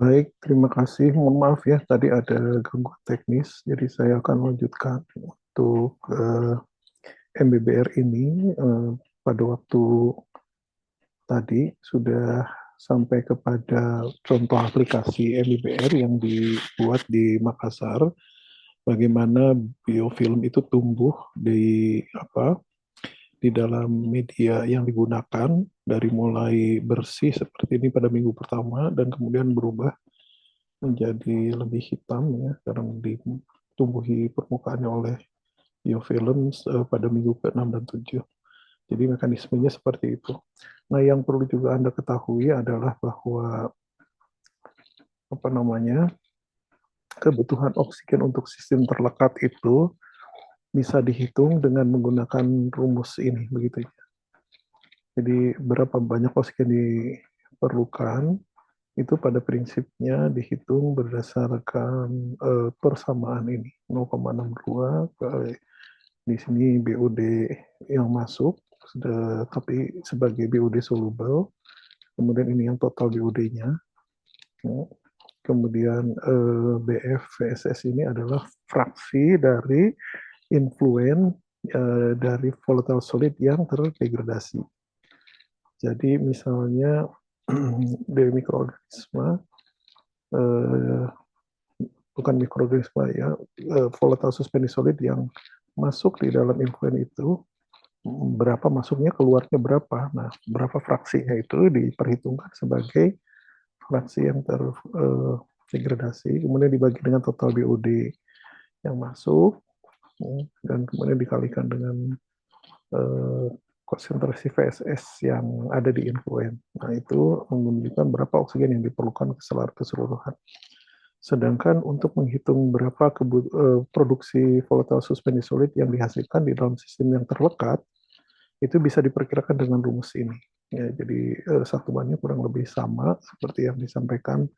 Baik, terima kasih. Mohon maaf ya, tadi ada gangguan teknis, jadi saya akan lanjutkan untuk MBBR ini. Pada waktu tadi sudah sampai kepada contoh aplikasi MBBR yang dibuat di Makassar, bagaimana biofilm itu tumbuh di dalam media yang digunakan, dari mulai bersih seperti ini pada minggu pertama dan kemudian berubah menjadi lebih hitam ya karena ditumbuhi permukaannya oleh biofilm pada minggu ke-6 dan 7. Jadi mekanismenya seperti itu. Nah, yang perlu juga Anda ketahui adalah bahwa kebutuhan oksigen untuk sistem terlekat itu bisa dihitung dengan menggunakan rumus ini begitu. Jadi berapa banyak oksigen diperlukan itu pada prinsipnya dihitung berdasarkan persamaan ini 0,62 kali di sini BOD yang masuk tapi sebagai BOD soluble, kemudian ini yang total BOD-nya, kemudian BF VSS ini adalah fraksi dari influen dari volatile solid yang terdegradasi. Jadi misalnya dari mikroorganisme, bukan mikroorganisme ya, volatile suspended solid yang masuk di dalam influen itu, berapa masuknya, keluarnya berapa. Nah, berapa fraksinya itu diperhitungkan sebagai fraksi yang terdegradasi, kemudian dibagi dengan total BOD yang masuk, dan kemudian dikalikan dengan konsentrasi VSS yang ada di influen. Nah, itu menunjukkan berapa oksigen yang diperlukan secara keseluruhan. Sedangkan untuk menghitung berapa produksi volatile suspended solid yang dihasilkan di dalam sistem yang terlekat, itu bisa diperkirakan dengan rumus ini. Ya, jadi satuannya kurang lebih sama seperti yang disampaikan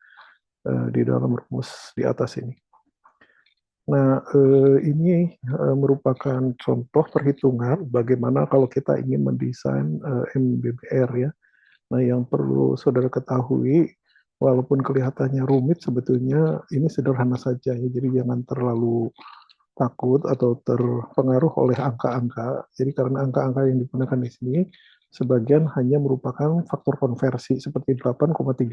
di dalam rumus di atas ini. Nah, ini merupakan contoh perhitungan bagaimana kalau kita ingin mendesain MBBR ya. Nah, yang perlu saudara ketahui, walaupun kelihatannya rumit, sebetulnya ini sederhana saja ya. Jadi jangan terlalu takut atau terpengaruh oleh angka-angka. Jadi karena angka-angka yang digunakan di sini sebagian hanya merupakan faktor konversi seperti 8,35,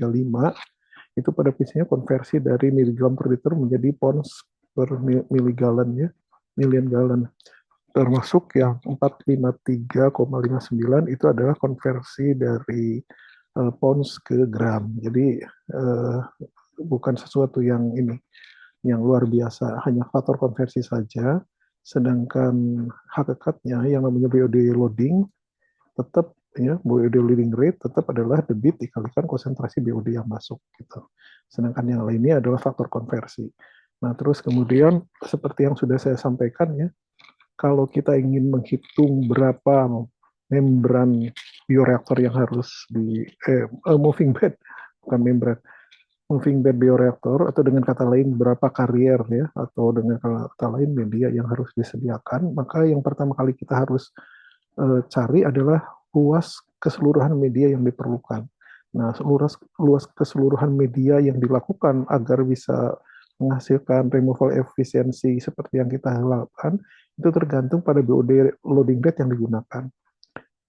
itu pada prinsipnya konversi dari miligram per liter menjadi pounds per miligalan ya, million gallon. Termasuk yang 453,59 itu adalah konversi dari pounds ke gram. Jadi bukan sesuatu yang yang luar biasa, hanya faktor konversi saja. Sedangkan hakikatnya yang namanya BOD loading tetap ya, BOD loading rate tetap adalah debit dikalikan konsentrasi BOD yang masuk gitu. Sedangkan yang lainnya adalah faktor konversi. Nah, terus kemudian seperti yang sudah saya sampaikan ya, kalau kita ingin menghitung berapa membran bioreaktor yang harus di moving bed, bukan membran, moving bed bioreaktor, atau dengan kata lain berapa karier ya, atau dengan kata lain media yang harus disediakan, maka yang pertama kali kita harus cari adalah luas keseluruhan media yang diperlukan. Nah, luas keseluruhan media yang dilakukan agar bisa menghasilkan removal efisiensi seperti yang kita lakukan, itu tergantung pada BOD loading rate yang digunakan.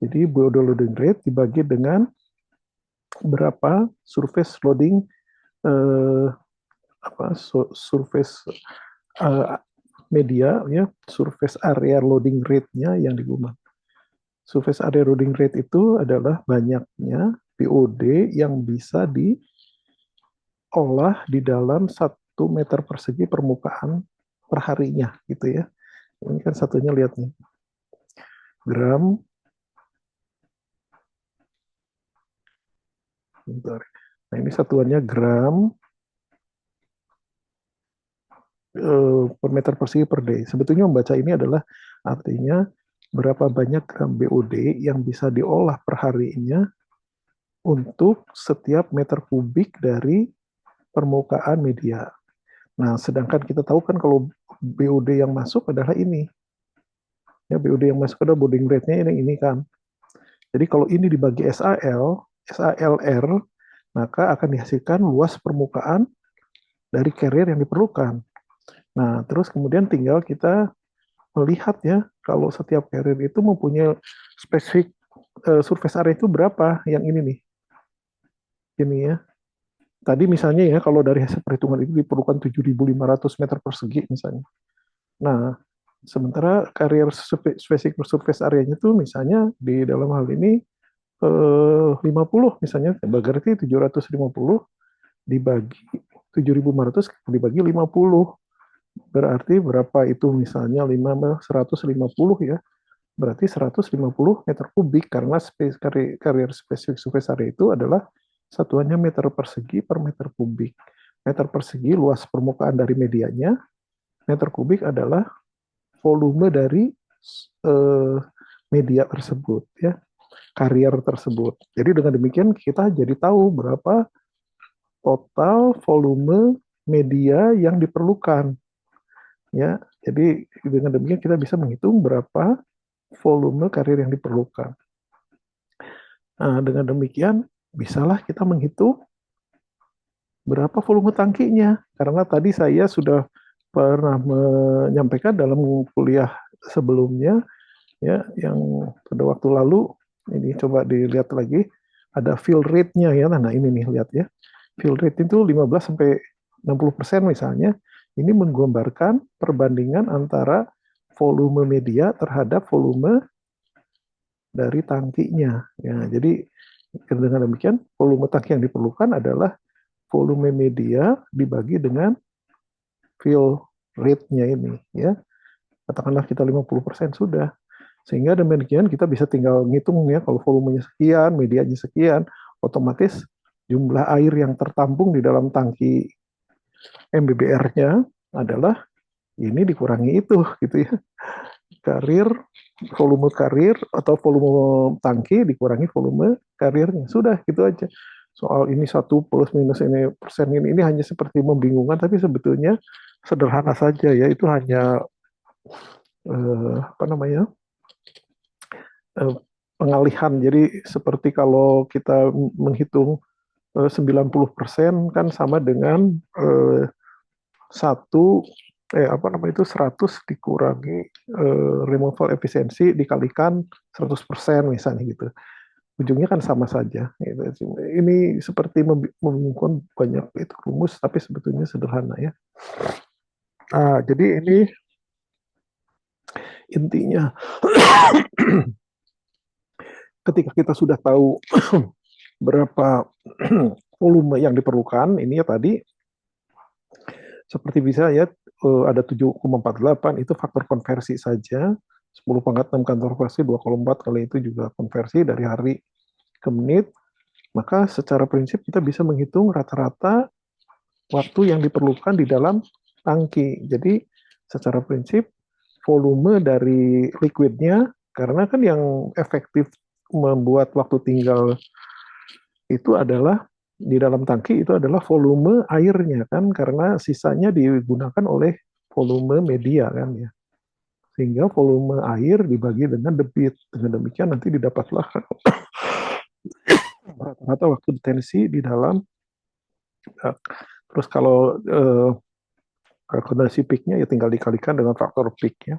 Jadi BOD loading rate dibagi dengan berapa surface loading surface media ya, surface area loading rate-nya yang digunakan. Surface area loading rate itu adalah banyaknya BOD yang bisa diolah di dalam 1 meter persegi permukaan per harinya gitu ya. Ini kan satunya lihat nih, gram. Bentar. Nah, ini satuannya gram per meter persegi per day. Sebetulnya membaca ini adalah artinya berapa banyak gram BOD yang bisa diolah per harinya untuk setiap meter kubik dari permukaan media. Nah, sedangkan kita tahu kan kalau BOD yang masuk adalah ini. Ya, BOD yang masuk adalah loading rate-nya ini kan. Jadi kalau ini dibagi SAL, SALR, maka akan dihasilkan luas permukaan dari carrier yang diperlukan. Nah, terus kemudian tinggal kita melihat ya, kalau setiap carrier itu mempunyai spesifik surface area itu berapa, yang ini nih, ini ya. Tadi misalnya ya, kalau dari hasil perhitungan itu diperlukan 7.500 meter persegi misalnya. Nah, sementara carrier spesifik surface area-nya itu misalnya di dalam hal ini 50 misalnya, berarti 750 dibagi 7.500 dibagi 50. Berarti berapa itu misalnya 150 ya. Berarti 150 meter kubik karena carrier specific surface area itu adalah satuannya meter persegi per meter kubik. Meter persegi luas permukaan dari medianya, meter kubik adalah volume dari media tersebut ya, carrier tersebut. Jadi dengan demikian kita jadi tahu berapa total volume media yang diperlukan ya. Jadi dengan demikian kita bisa menghitung berapa volume carrier yang diperlukan. Nah, dengan demikian bisalah kita menghitung berapa volume tangkinya. Karena tadi saya sudah pernah menyampaikan dalam kuliah sebelumnya ya, yang pada waktu lalu, ini coba dilihat lagi, ada fill rate-nya ya. Nah, ini nih lihat ya. Fill rate itu 15 sampai 60% misalnya. Ini menggambarkan perbandingan antara volume media terhadap volume dari tangkinya. Ya, jadi dengan demikian volume tangki yang diperlukan adalah volume media dibagi dengan fill rate-nya ini ya. Katakanlah kita 50% sudah. Sehingga demikian kita bisa tinggal ngitung ya, kalau volumenya sekian, medianya sekian, otomatis jumlah air yang tertampung di dalam tangki MBBR-nya adalah ini dikurangi itu gitu ya. Karir, volume karir atau volume tangki dikurangi volume karirnya. Sudah gitu aja. Soal ini satu plus minus ini persen ini hanya seperti membingungkan, tapi sebetulnya sederhana saja ya. Itu hanya apa namanya, pengalihan. Jadi seperti kalau kita menghitung 90% kan sama dengan satu apa namanya itu 100 dikurangi removal efisiensi dikalikan 100% misalnya gitu. Ujungnya kan sama saja. Gitu. Ini seperti membingungkan, banyak itu rumus, tapi sebetulnya sederhana ya. Nah, jadi ini intinya ketika kita sudah tahu berapa volume yang diperlukan, ini ya tadi seperti bisa ya ada 7,48 itu faktor konversi saja. 10 pangkat 6 kantor konversi 2,4 kali itu juga konversi dari hari ke menit. Maka secara prinsip kita bisa menghitung rata-rata waktu yang diperlukan di dalam tangki. Jadi secara prinsip volume dari liquidnya, karena kan yang efektif membuat waktu tinggal itu adalah di dalam tangki itu adalah volume airnya kan, karena sisanya digunakan oleh volume media kan ya. Sehingga volume air dibagi dengan debit. Dengan demikian nanti didapatlah rata-rata waktu detensi di dalam. Terus kalau kalkulasi peaknya ya tinggal dikalikan dengan faktor peaknya.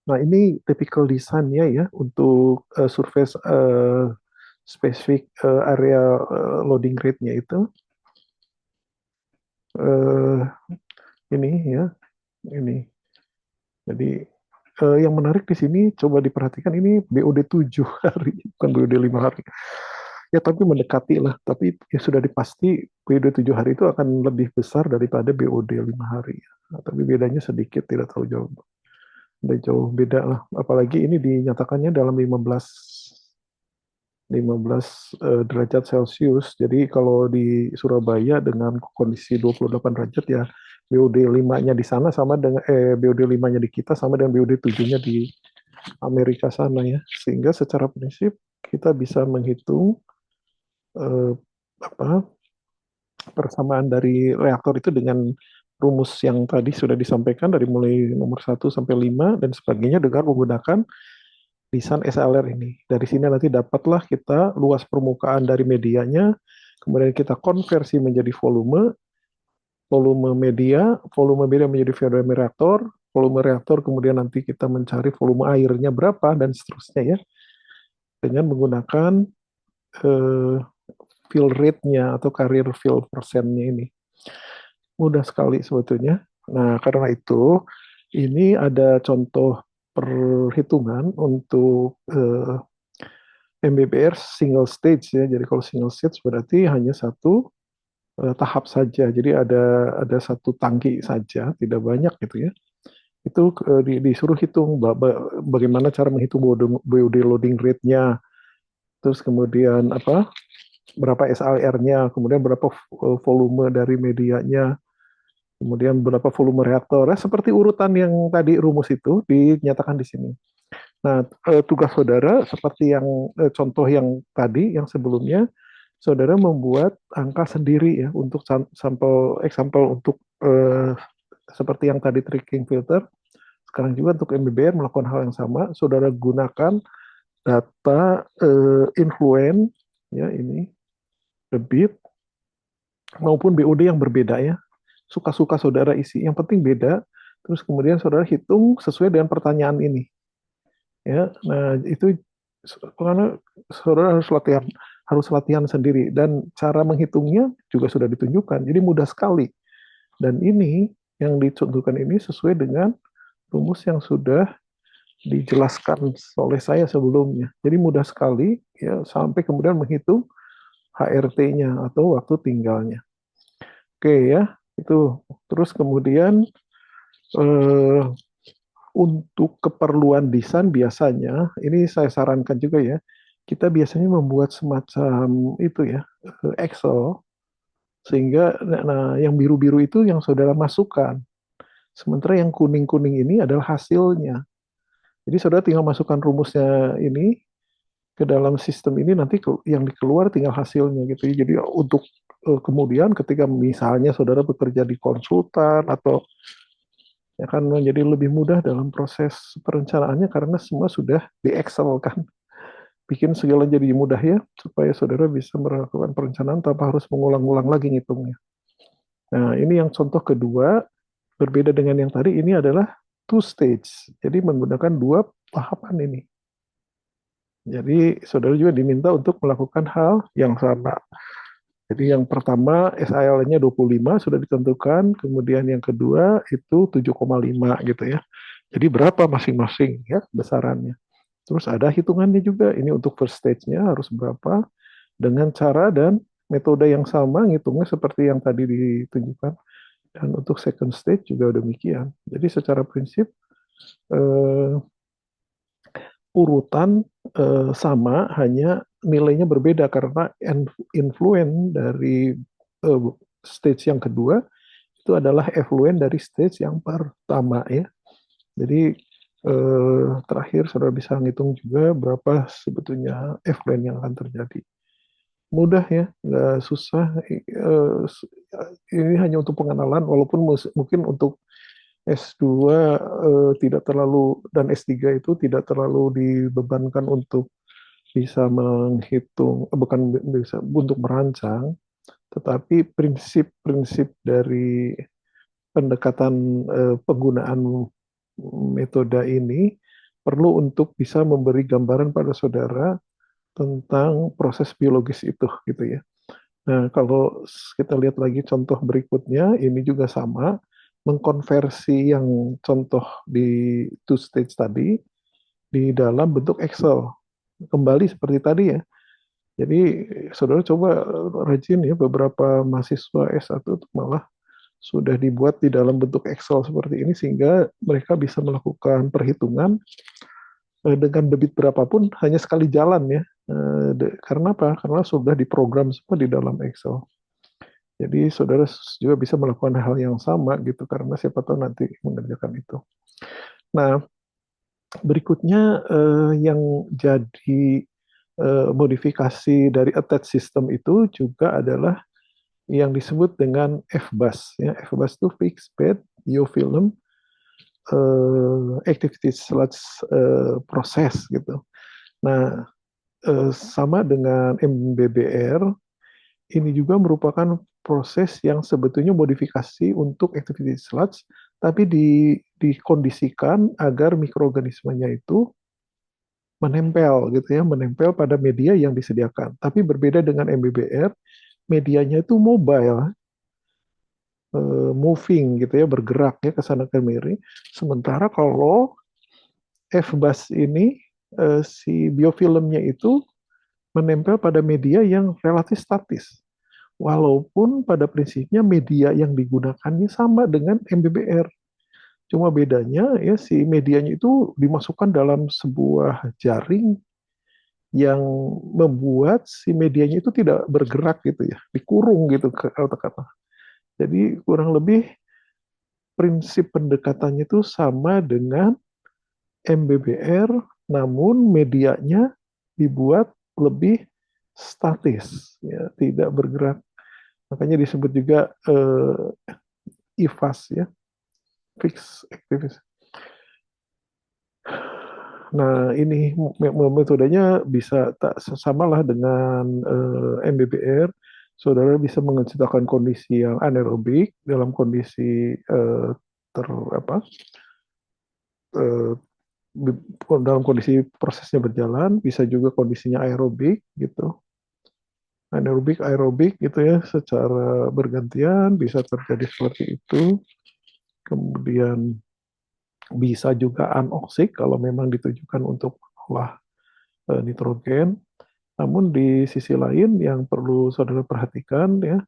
Nah ini typical desainnya ya untuk surface spesifik area loading rate-nya itu. Ini ya, ini. Jadi yang menarik di sini coba diperhatikan ini BOD 7 hari, bukan BOD 5 hari. Ya tapi mendekati lah, tapi ya sudah dipasti BOD 7 hari itu akan lebih besar daripada BOD 5 hari. Nah, tapi bedanya sedikit, tidak terlalu jauh. Udah jauh beda lah. Apalagi ini dinyatakannya dalam 15 derajat Celcius. Jadi kalau di Surabaya dengan kondisi 28 derajat ya BOD 5-nya di sana sama dengan BOD 5-nya di kita sama dengan BOD 7-nya di Amerika sana ya. Sehingga secara prinsip kita bisa menghitung apa persamaan dari reaktor itu dengan rumus yang tadi sudah disampaikan dari mulai nomor 1 sampai 5 dan sebagainya dengan menggunakan desain SLR ini. Dari sini nanti dapatlah kita luas permukaan dari medianya, kemudian kita konversi menjadi volume media menjadi volume reaktor, volume reaktor kemudian nanti kita mencari volume airnya berapa dan seterusnya ya, dengan menggunakan eh, fill rate-nya atau carrier fill persennya ini. Mudah sekali sebetulnya. Nah, karena itu ini ada contoh perhitungan untuk MBBR single stage ya. Jadi kalau single stage berarti hanya satu tahap saja. Jadi ada satu tangki saja, tidak banyak gitu ya. Itu disuruh hitung bagaimana cara menghitung BOD loading rate-nya, terus kemudian apa berapa SLR-nya, kemudian berapa volume dari medianya, kemudian berapa volume reaktor. Seperti urutan yang tadi rumus itu dinyatakan di sini. Nah, tugas saudara seperti yang contoh yang tadi, yang sebelumnya, saudara membuat angka sendiri ya untuk sampel example untuk seperti yang tadi tracking filter. Sekarang juga untuk MBBR melakukan hal yang sama. Saudara gunakan data influence ya ini debit maupun BOD yang berbeda ya. Suka-suka saudara isi. Yang penting beda. Terus kemudian saudara hitung sesuai dengan pertanyaan ini. Ya, nah itu karena saudara harus latihan sendiri dan cara menghitungnya juga sudah ditunjukkan. Jadi mudah sekali. Dan ini yang dicontohkan ini sesuai dengan rumus yang sudah dijelaskan oleh saya sebelumnya. Jadi mudah sekali ya sampai kemudian menghitung HRT-nya atau waktu tinggalnya. Oke ya, itu. Terus kemudian eh, untuk keperluan desain biasanya, ini saya sarankan juga ya, kita biasanya membuat semacam itu ya, Excel, sehingga nah, yang biru-biru itu yang saudara masukkan. Sementara yang kuning-kuning ini adalah hasilnya. Jadi saudara tinggal masukkan rumusnya ini ke dalam sistem ini, nanti yang dikeluar tinggal hasilnya gitu. Jadi untuk kemudian ketika misalnya saudara bekerja di konsultan atau akan menjadi lebih mudah dalam proses perencanaannya karena semua sudah di Excel kan. Bikin segala jadi mudah ya, supaya saudara bisa melakukan perencanaan tanpa harus mengulang-ulang lagi ngitungnya. Nah, ini yang contoh kedua, berbeda dengan yang tadi, ini adalah two stage. Jadi menggunakan dua tahapan ini. Jadi saudara juga diminta untuk melakukan hal yang sama. Jadi yang pertama SIL-nya 25 sudah ditentukan, kemudian yang kedua itu 7,5 gitu ya. Jadi berapa masing-masing ya besarannya. Terus ada hitungannya juga, ini untuk first stage-nya harus berapa, dengan cara dan metode yang sama, ngitungnya seperti yang tadi ditunjukkan. Dan untuk second stage juga demikian. Jadi secara prinsip, eh, urutan sama, hanya nilainya berbeda karena influen dari stage yang kedua itu adalah effluent dari stage yang pertama ya. Jadi terakhir saudara bisa ngitung juga berapa sebetulnya effluent yang akan terjadi. Mudah ya, nggak susah. Ini hanya untuk pengenalan, walaupun mungkin untuk S2 tidak terlalu dan S3 itu tidak terlalu dibebankan untuk bisa menghitung, bukan bisa untuk merancang, tetapi prinsip-prinsip dari pendekatan penggunaan metode ini perlu untuk bisa memberi gambaran pada saudara tentang proses biologis itu gitu ya. Nah, kalau kita lihat lagi contoh berikutnya, ini juga sama, mengkonversi yang contoh di two stage tadi di dalam bentuk Excel. Kembali seperti tadi ya. Jadi saudara coba rajin ya, beberapa mahasiswa S1 malah sudah dibuat di dalam bentuk Excel seperti ini sehingga mereka bisa melakukan perhitungan dengan debit berapapun hanya sekali jalan ya. Karena apa? Karena sudah diprogram semua di dalam Excel. Jadi saudara juga bisa melakukan hal yang sama gitu karena siapa tahu nanti mengerjakan itu. Nah, berikutnya yang jadi modifikasi dari attached system itu juga adalah yang disebut dengan FBUS. Ya. FBUS itu Fixed Bed Biofilm activity sludge proses gitu. Nah, sama dengan MBBR, ini juga merupakan proses yang sebetulnya modifikasi untuk activity sludge, tapi dikondisikan agar mikroorganismenya itu menempel gitu ya, menempel pada media yang disediakan. Tapi berbeda dengan MBBR, medianya itu mobile, moving gitu ya, bergerak ya ke sana kemari. Sementara kalau FBAS ini si biofilmnya itu menempel pada media yang relatif statis. Walaupun pada prinsipnya media yang digunakannya sama dengan MBBR. Cuma bedanya ya si medianya itu dimasukkan dalam sebuah jaring yang membuat si medianya itu tidak bergerak gitu ya, dikurung gitu kata-kata. Jadi kurang lebih prinsip pendekatannya itu sama dengan MBBR, namun medianya dibuat lebih statis, ya, tidak bergerak. Makanya disebut juga IFAS ya, fixed activity. Nah, ini metodenya bisa tak samalah dengan MBBR. Saudara bisa menciptakan kondisi yang anaerobik dalam kondisi ter apa eh, dalam kondisi prosesnya berjalan, bisa juga kondisinya aerobik gitu. Anaerobik, aerobik gitu ya, secara bergantian bisa terjadi seperti itu. Kemudian bisa juga anoksik kalau memang ditujukan untuk olah nitrogen. Namun di sisi lain yang perlu saudara perhatikan ya,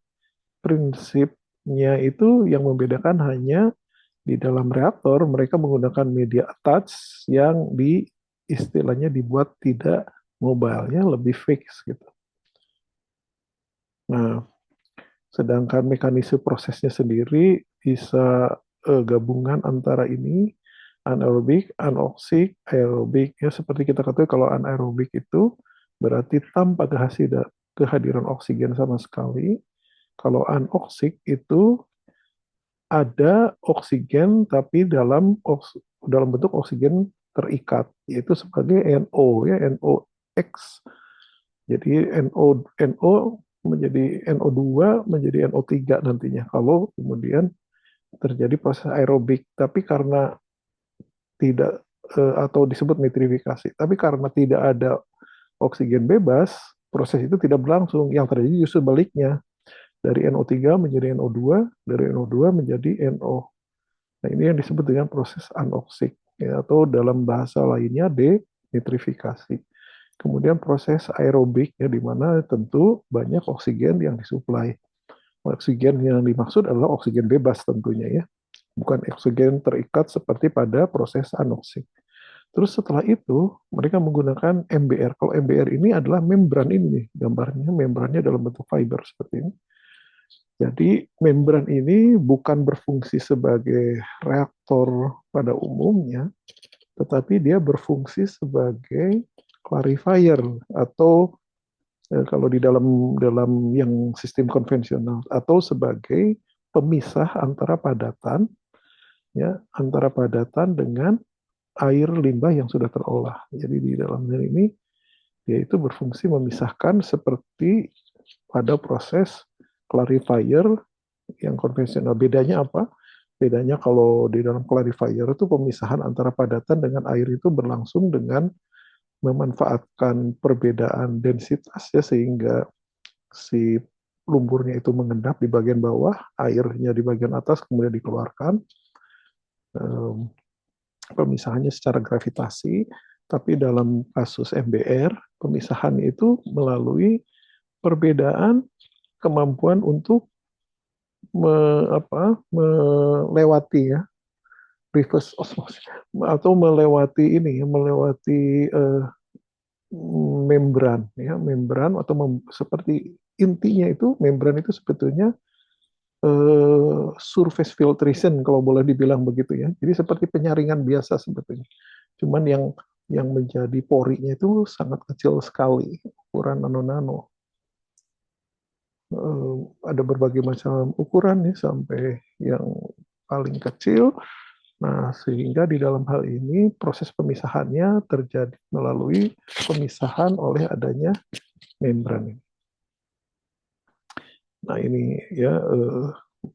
prinsipnya itu yang membedakan hanya di dalam reaktor mereka menggunakan media attach yang istilahnya dibuat tidak mobile ya, lebih fix gitu. Nah, sedangkan mekanisme prosesnya sendiri bisa gabungan antara ini anaerobik, anoksik, aerobik ya, seperti kita ketahui kalau anaerobik itu berarti tanpa kehadiran oksigen sama sekali. Kalau anoksik itu ada oksigen tapi dalam bentuk oksigen terikat yaitu sebagai NO ya, NOx. Jadi NO menjadi NO2 menjadi NO3 nantinya kalau kemudian terjadi proses aerobik. Tapi karena tidak atau disebut nitrifikasi, tapi karena tidak ada oksigen bebas, proses itu tidak berlangsung. Yang terjadi justru baliknya, dari NO3 menjadi NO2, dari NO2 menjadi NO. Nah, ini yang disebut dengan proses anoksik, ya, atau dalam bahasa lainnya denitrifikasi. Kemudian proses aerobik, ya, di mana tentu banyak oksigen yang disuplai. Oksigen yang dimaksud adalah oksigen bebas tentunya ya, bukan oksigen terikat seperti pada proses anoksik. Terus setelah itu mereka menggunakan MBR. Kalau MBR ini adalah membran ini, gambarnya membrannya dalam bentuk fiber seperti ini. Jadi membran ini bukan berfungsi sebagai reaktor pada umumnya, tetapi dia berfungsi sebagai clarifier atau kalau di dalam dalam yang sistem konvensional atau sebagai pemisah antara padatan ya, antara padatan dengan air limbah yang sudah terolah. Jadi di dalam hal ini dia itu berfungsi memisahkan seperti pada proses clarifier yang konvensional. Bedanya apa? Bedanya kalau di dalam clarifier itu pemisahan antara padatan dengan air itu berlangsung dengan memanfaatkan perbedaan densitas ya, sehingga si lumpurnya itu mengendap di bagian bawah, airnya di bagian atas kemudian dikeluarkan. Pemisahannya secara gravitasi, tapi dalam kasus MBR pemisahan itu melalui perbedaan kemampuan untuk melewati ya, reverse osmosis, atau melewati ini ya, melewati membran ya, membran atau seperti intinya itu membran itu sebetulnya surface filtration kalau boleh dibilang begitu ya. Jadi seperti penyaringan biasa sebetulnya. Cuman yang menjadi porinya itu sangat kecil sekali, ukuran nano-nano. Ada berbagai macam ukuran nih sampai yang paling kecil Nah, sehingga di dalam hal ini proses pemisahannya terjadi melalui pemisahan oleh adanya membran. Nah, ini ya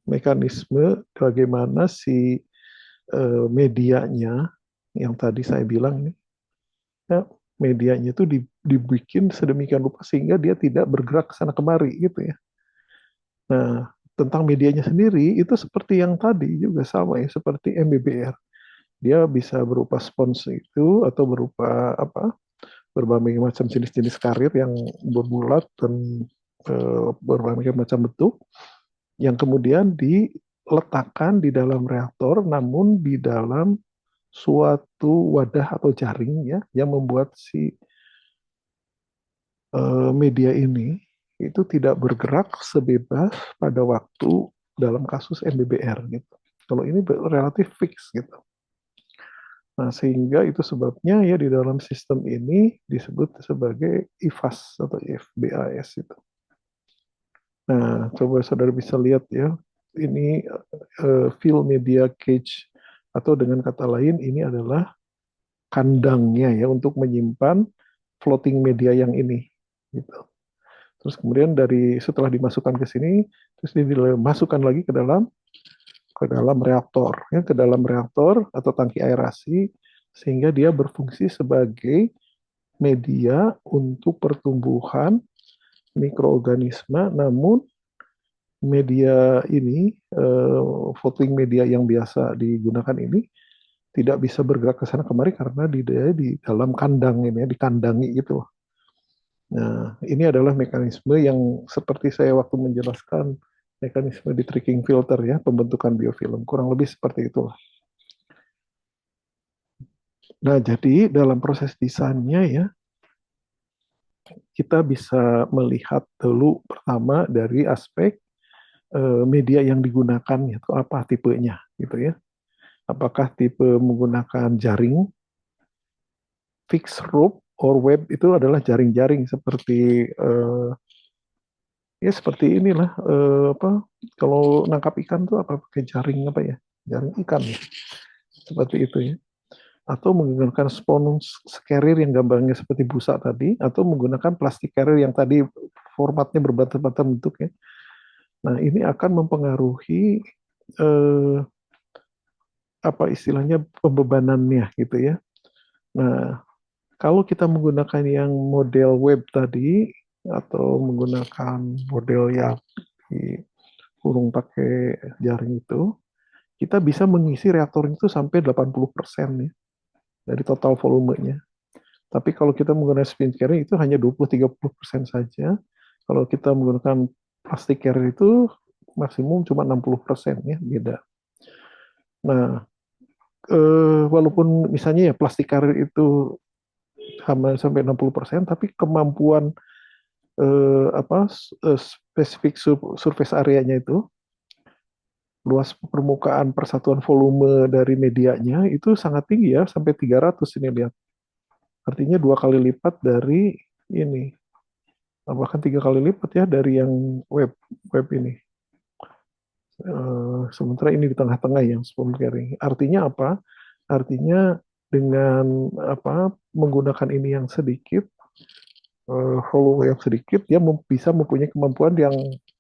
mekanisme bagaimana si medianya yang tadi saya bilang nih, ya, medianya itu dibikin sedemikian rupa sehingga dia tidak bergerak ke sana kemari gitu ya. Nah, tentang medianya sendiri itu seperti yang tadi juga sama ya, seperti MBBR. Dia bisa berupa spons itu atau berupa apa? Berbagai macam jenis-jenis karir yang berbulat dan berbagai macam bentuk yang kemudian diletakkan di dalam reaktor namun di dalam suatu wadah atau jaring ya yang membuat si media ini itu tidak bergerak sebebas pada waktu dalam kasus MBBR gitu. Kalau ini relatif fix gitu. Nah, sehingga itu sebabnya ya di dalam sistem ini disebut sebagai IFAS atau IFBAS itu. Nah, coba saudara bisa lihat ya, ini fill media cage atau dengan kata lain ini adalah kandangnya ya untuk menyimpan floating media yang ini gitu. Terus kemudian dari setelah dimasukkan ke sini, terus dimasukkan lagi ke dalam reaktor ya, ke dalam reaktor atau tangki aerasi sehingga dia berfungsi sebagai media untuk pertumbuhan mikroorganisme namun media ini floating media yang biasa digunakan ini tidak bisa bergerak ke sana kemari karena di dalam kandang ini ya, dikandangi gitu. Nah, ini adalah mekanisme yang seperti saya waktu menjelaskan mekanisme di tricking filter ya, pembentukan biofilm. Kurang lebih seperti itulah. Nah, jadi dalam proses desainnya ya, kita bisa melihat dulu pertama dari aspek media yang digunakan itu apa tipenya gitu ya. Apakah tipe menggunakan jaring, fixed rope, or web itu adalah jaring-jaring seperti ya seperti inilah apa kalau nangkap ikan tuh apa pakai jaring apa ya jaring ikan ya seperti itu ya atau menggunakan spons carrier yang gambarnya seperti busa tadi atau menggunakan plastik carrier yang tadi formatnya berbatas-batas bentuk ya. Nah ini akan mempengaruhi eh, apa istilahnya pembebanannya gitu ya. Nah kalau kita menggunakan yang model web tadi atau menggunakan model yang dikurung pakai jaring itu, kita bisa mengisi reaktor itu sampai 80% ya, dari total volumenya. Tapi kalau kita menggunakan spin carrier itu hanya 20-30% saja. Kalau kita menggunakan plastik carrier itu maksimum cuma 60% ya, beda. Nah, walaupun misalnya ya plastik carrier itu sama sampai 60%, tapi kemampuan apa spesifik surface areanya itu luas permukaan persatuan volume dari medianya itu sangat tinggi ya sampai 300 ini lihat. Artinya 2 kali lipat dari ini. Bahkan 3 kali lipat ya dari yang web ini. Sementara ini di tengah-tengah yang sperm carrying. Artinya apa? Artinya dengan apa menggunakan ini yang sedikit, volume yang sedikit, dia bisa mempunyai kemampuan yang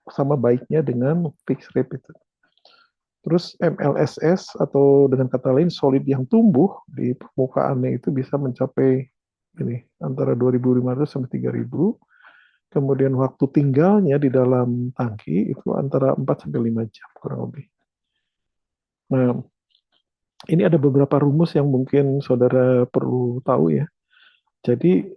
sama baiknya dengan fixed rate itu. Terus MLSS atau dengan kata lain solid yang tumbuh di permukaannya itu bisa mencapai ini antara 2.500 sampai 3.000. Kemudian waktu tinggalnya di dalam tangki itu antara 4 sampai 5 jam kurang lebih. Nah, ini ada beberapa rumus yang mungkin saudara perlu tahu ya. Jadi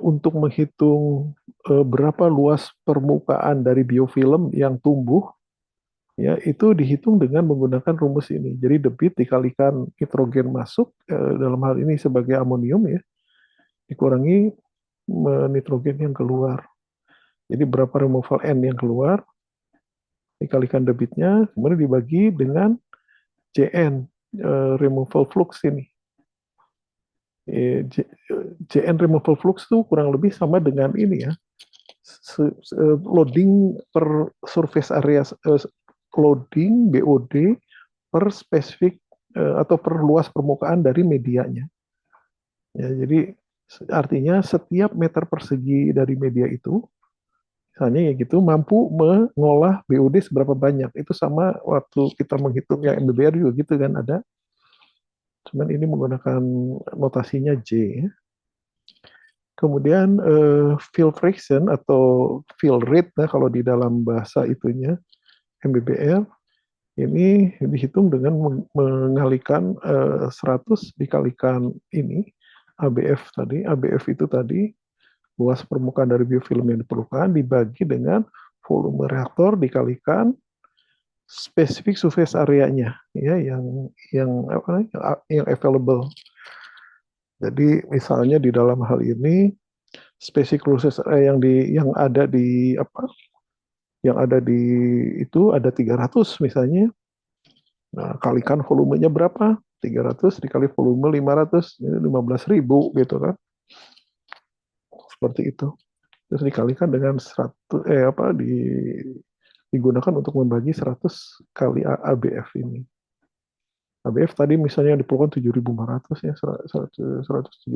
untuk menghitung berapa luas permukaan dari biofilm yang tumbuh ya itu dihitung dengan menggunakan rumus ini. Jadi debit dikalikan nitrogen masuk dalam hal ini sebagai amonium ya dikurangi nitrogen yang keluar. Jadi berapa removal N yang keluar dikalikan debitnya kemudian dibagi dengan JN removal flux ini. JN removal flux itu kurang lebih sama dengan ini ya loading per surface area loading BOD per spesifik atau perluas permukaan dari medianya. Ya, jadi artinya setiap meter persegi dari media itu, misalnya ya gitu, mampu mengolah BOD seberapa banyak. Itu sama waktu kita menghitung yang MBBR juga gitu kan ada. Cuman ini menggunakan notasinya J. Ya. Kemudian fill fraction atau fill rate, nah, kalau di dalam bahasa itunya MBBR, ini dihitung dengan mengalikan 100 dikalikan ini ABF tadi. ABF itu tadi luas permukaan dari biofilm yang diperlukan dibagi dengan volume reaktor dikalikan spesifik surface areanya ya yang apa yang available. Jadi misalnya di dalam hal ini spesifik surface area yang ada di apa yang ada di itu ada 300 misalnya. Nah, kalikan volumenya berapa? 300 dikali volume 500, ini 15.000 gitu kan. Seperti itu. Terus dikalikan dengan 100 apa digunakan untuk membagi 100 kali ABF ini. ABF tadi misalnya diperlukan 7.500 ya, 7.500,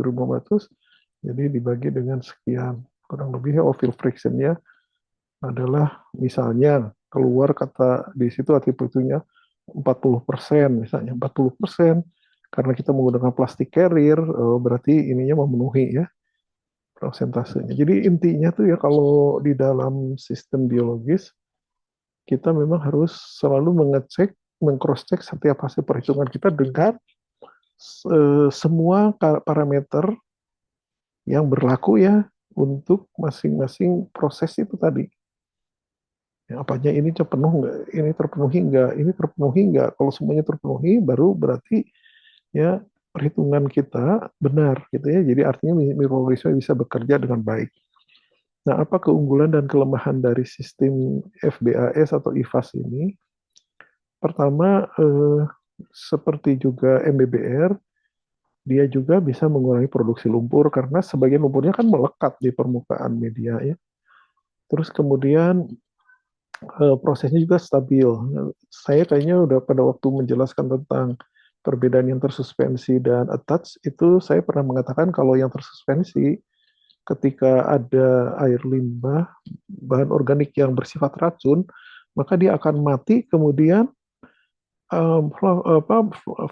jadi dibagi dengan sekian. Kurang lebih oil friction-nya adalah misalnya keluar kata di situ atributnya 40% misalnya 40% karena kita menggunakan plastik carrier berarti ininya memenuhi ya prosentasenya. Jadi intinya tuh ya kalau di dalam sistem biologis kita memang harus selalu mengecek, mengcross check setiap hasil perhitungan kita dengan semua parameter yang berlaku ya untuk masing-masing proses itu tadi. Ya, apanya ini terpenuh nggak, ini terpenuhi nggak, ini terpenuhi nggak. Kalau semuanya terpenuhi, baru berarti ya perhitungan kita benar gitu ya. Jadi artinya mikroorganisme bisa bekerja dengan baik. Nah, apa keunggulan dan kelemahan dari sistem FBAS atau IFAS ini? Pertama, seperti juga MBBR, dia juga bisa mengurangi produksi lumpur karena sebagian lumpurnya kan melekat di permukaan media ya. Terus kemudian prosesnya juga stabil. Saya kayaknya udah pada waktu menjelaskan tentang perbedaan yang tersuspensi dan attached, itu saya pernah mengatakan kalau yang tersuspensi ketika ada air limbah, bahan organik yang bersifat racun, maka dia akan mati, kemudian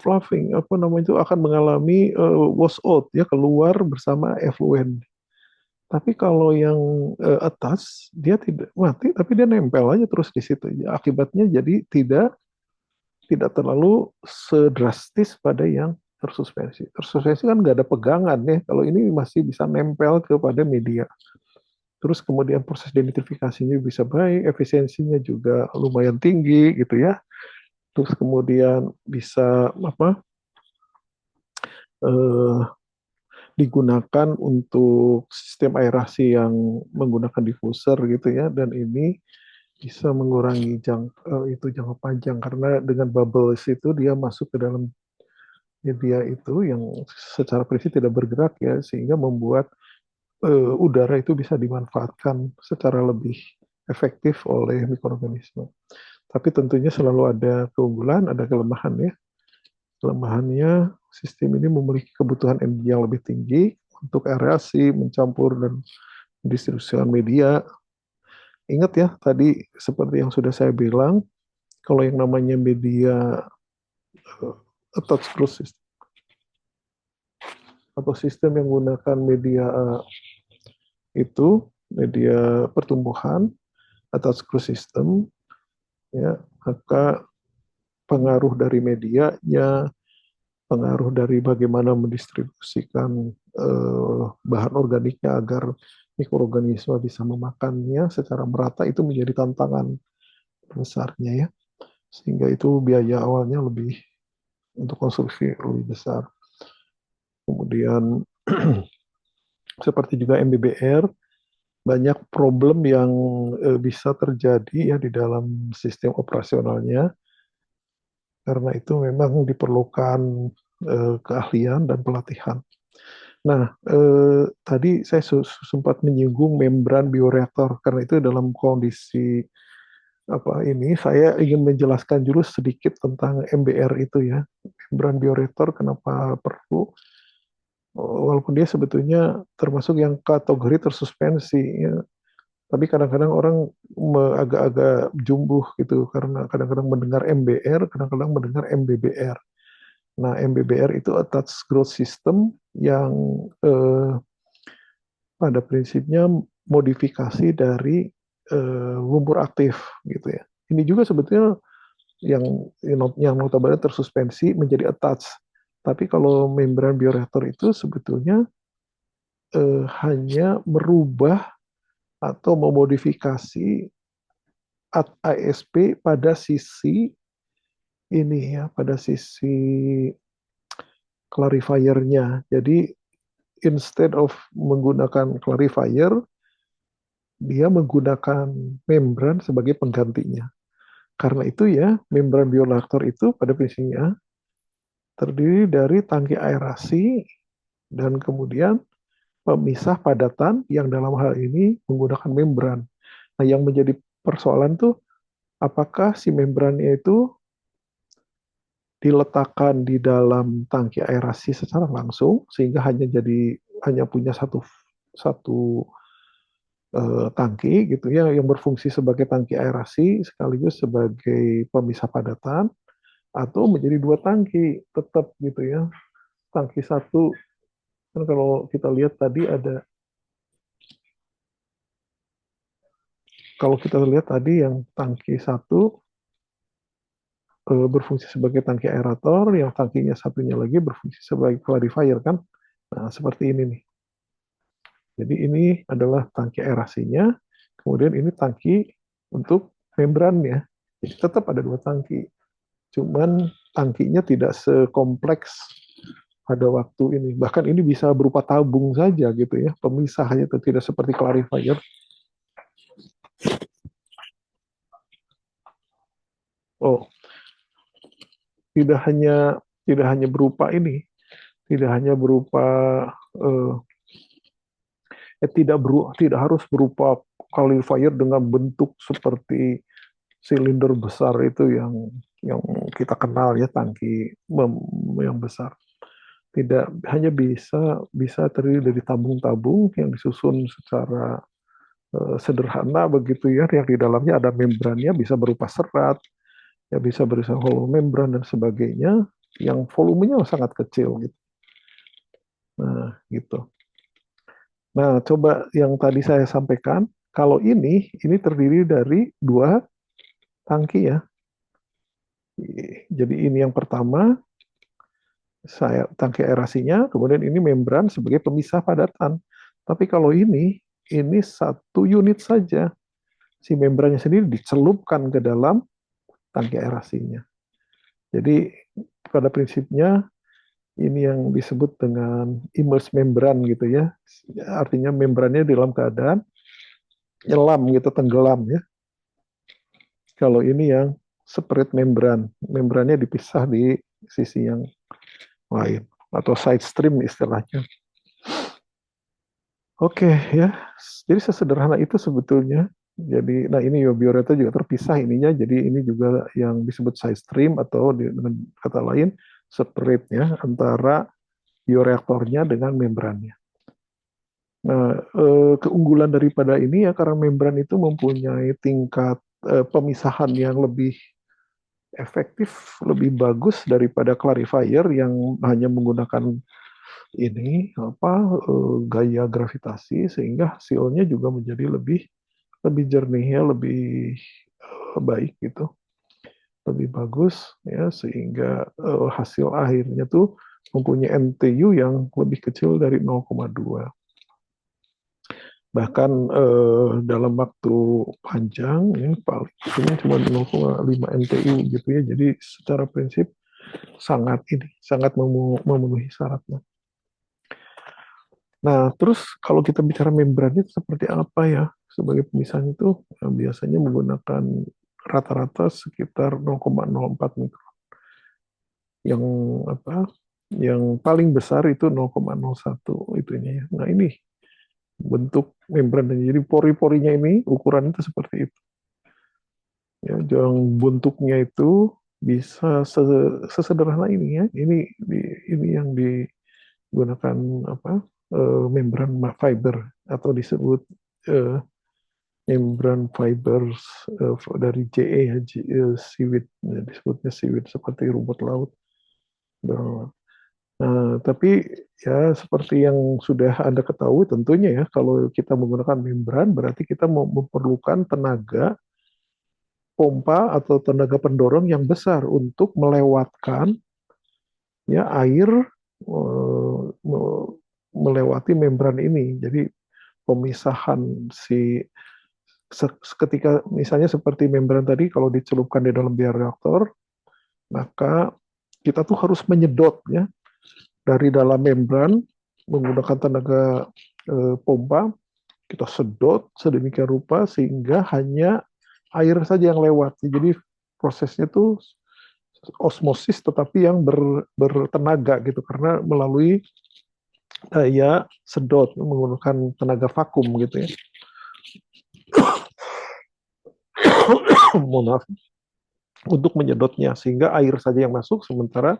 fluffing, apa namanya itu akan mengalami wash out, ya keluar bersama efluen. Tapi kalau yang atas dia tidak mati, tapi dia nempel aja terus di situ. Akibatnya jadi tidak terlalu sedrastis pada yang tersuspensi. Tersuspensi kan nggak ada pegangan ya. Kalau ini masih bisa nempel kepada media. Terus kemudian proses denitrifikasinya bisa baik, efisiensinya juga lumayan tinggi gitu ya. Terus kemudian bisa apa? Eh, digunakan untuk sistem aerasi yang menggunakan diffuser gitu ya, dan ini bisa mengurangi itu jangka panjang karena dengan bubbles itu dia masuk ke dalam media itu yang secara prinsip tidak bergerak ya, sehingga membuat udara itu bisa dimanfaatkan secara lebih efektif oleh mikroorganisme. Tapi tentunya selalu ada keunggulan, ada kelemahan ya. Kelemahannya sistem ini memiliki kebutuhan energi yang lebih tinggi untuk aerasi, mencampur dan distribusikan media. Ingat ya, tadi seperti yang sudah saya bilang, kalau yang namanya media attached growth system atau sistem yang menggunakan media itu, media pertumbuhan attached growth system, ya, maka pengaruh dari medianya, pengaruh dari bagaimana mendistribusikan bahan organiknya agar mikroorganisme bisa memakannya secara merata itu menjadi tantangan besarnya ya. Sehingga itu biaya awalnya lebih untuk konstruksi lebih besar. Kemudian seperti juga MBBR, banyak problem yang bisa terjadi ya di dalam sistem operasionalnya. Karena itu memang diperlukan keahlian dan pelatihan. Nah, tadi saya sempat menyinggung membran bioreaktor karena itu dalam kondisi apa ini saya ingin menjelaskan dulu sedikit tentang MBR itu ya. membran bioreaktor kenapa perlu? Walaupun dia sebetulnya termasuk yang kategori tersuspensi, ya. Tapi kadang-kadang orang agak-agak jumbuh gitu karena kadang-kadang mendengar MBR, kadang-kadang mendengar MBBR. Nah, MBBR itu Attached Growth System yang pada prinsipnya modifikasi dari lumpur aktif gitu ya. Ini juga sebetulnya yang notabene tersuspensi menjadi attached. Tapi kalau membran bioreaktor itu sebetulnya hanya merubah atau memodifikasi ASP pada sisi ini ya, pada sisi clarifiernya. Jadi instead of menggunakan clarifier, dia menggunakan membran sebagai penggantinya. Karena itu ya, membran bioreaktor itu pada prinsipnya terdiri dari tangki aerasi dan kemudian pemisah padatan yang dalam hal ini menggunakan membran. Nah, yang menjadi persoalan tuh apakah si membrannya itu diletakkan di dalam tangki aerasi secara langsung sehingga hanya punya satu satu tangki gitu ya yang berfungsi sebagai tangki aerasi sekaligus sebagai pemisah padatan atau menjadi dua tangki tetap gitu ya. Tangki satu kan kalau kita lihat tadi ada kalau kita lihat tadi yang tangki satu berfungsi sebagai tangki aerator, yang tangkinya satunya lagi berfungsi sebagai clarifier kan. Nah, seperti ini nih. Jadi ini adalah tangki aerasinya, kemudian ini tangki untuk membrannya. Jadi tetap ada dua tangki. Cuman tangkinya tidak sekompleks pada waktu ini. Bahkan ini bisa berupa tabung saja gitu ya, pemisahnya itu tidak seperti clarifier. Oh, tidak hanya tidak hanya berupa ini, tidak hanya berupa eh, tidak harus berupa clarifier dengan bentuk seperti silinder besar itu yang kita kenal ya tangki yang besar. Tidak hanya bisa terdiri dari tabung-tabung yang disusun secara sederhana begitu ya, yang di dalamnya ada membrannya bisa berupa serat, ya bisa berupa hollow membran dan sebagainya, yang volumenya sangat kecil gitu. Nah, gitu. Nah, coba yang tadi saya sampaikan, kalau ini terdiri dari dua tangki ya. Jadi ini yang pertama, saya tangki aerasinya, kemudian ini membran sebagai pemisah padatan. Tapi kalau ini satu unit saja. Si membrannya sendiri dicelupkan ke dalam tangki aerasinya. Jadi pada prinsipnya ini yang disebut dengan immersed membran gitu ya. Artinya membrannya dalam keadaan nyelam gitu, tenggelam ya. Kalau ini yang separate membran, membrannya dipisah di sisi yang lain atau side stream istilahnya. Oke ya, jadi sesederhana itu sebetulnya. Jadi, nah ini bioreaktor juga terpisah ininya. Jadi ini juga yang disebut side stream atau dengan kata lain separate ya antara bioreaktornya dengan membrannya. Nah, keunggulan daripada ini ya karena membran itu mempunyai tingkat pemisahan yang lebih efektif, lebih bagus daripada clarifier yang hanya menggunakan ini apa gaya gravitasi sehingga hasilnya juga menjadi lebih lebih jernih ya, lebih baik gitu, lebih bagus ya sehingga hasil akhirnya tuh mempunyai NTU yang lebih kecil dari 0,2. Bahkan dalam waktu panjang ya paling cuma 0,5 NTU gitu ya. Jadi secara prinsip sangat memenuhi syaratnya. Nah, terus kalau kita bicara membran itu seperti apa ya? Sebagai pemisahnya itu biasanya menggunakan rata-rata sekitar 0,04 mikron. Yang apa? Yang paling besar itu 0,01 itunya ya. Nah, ini bentuk membran. Jadi pori-porinya ini ukuran itu seperti itu. Ya, yang bentuknya itu bisa sesederhana ini ya. Ini yang digunakan apa, membran fiber atau disebut eh, membran fibers dari JE ya, seaweed, disebutnya seaweed seperti rumput laut. Nah, tapi ya seperti yang sudah Anda ketahui tentunya ya, kalau kita menggunakan membran berarti kita memerlukan tenaga pompa atau tenaga pendorong yang besar untuk melewatkan ya air, melewati membran ini. Jadi pemisahan ketika misalnya seperti membran tadi kalau dicelupkan di dalam bioreaktor, maka kita tuh harus menyedot ya dari dalam membran menggunakan tenaga pompa, kita sedot sedemikian rupa sehingga hanya air saja yang lewat. Jadi prosesnya tuh osmosis tetapi yang bertenaga gitu karena melalui daya sedot menggunakan tenaga vakum gitu ya. Mohon maaf, untuk menyedotnya sehingga air saja yang masuk sementara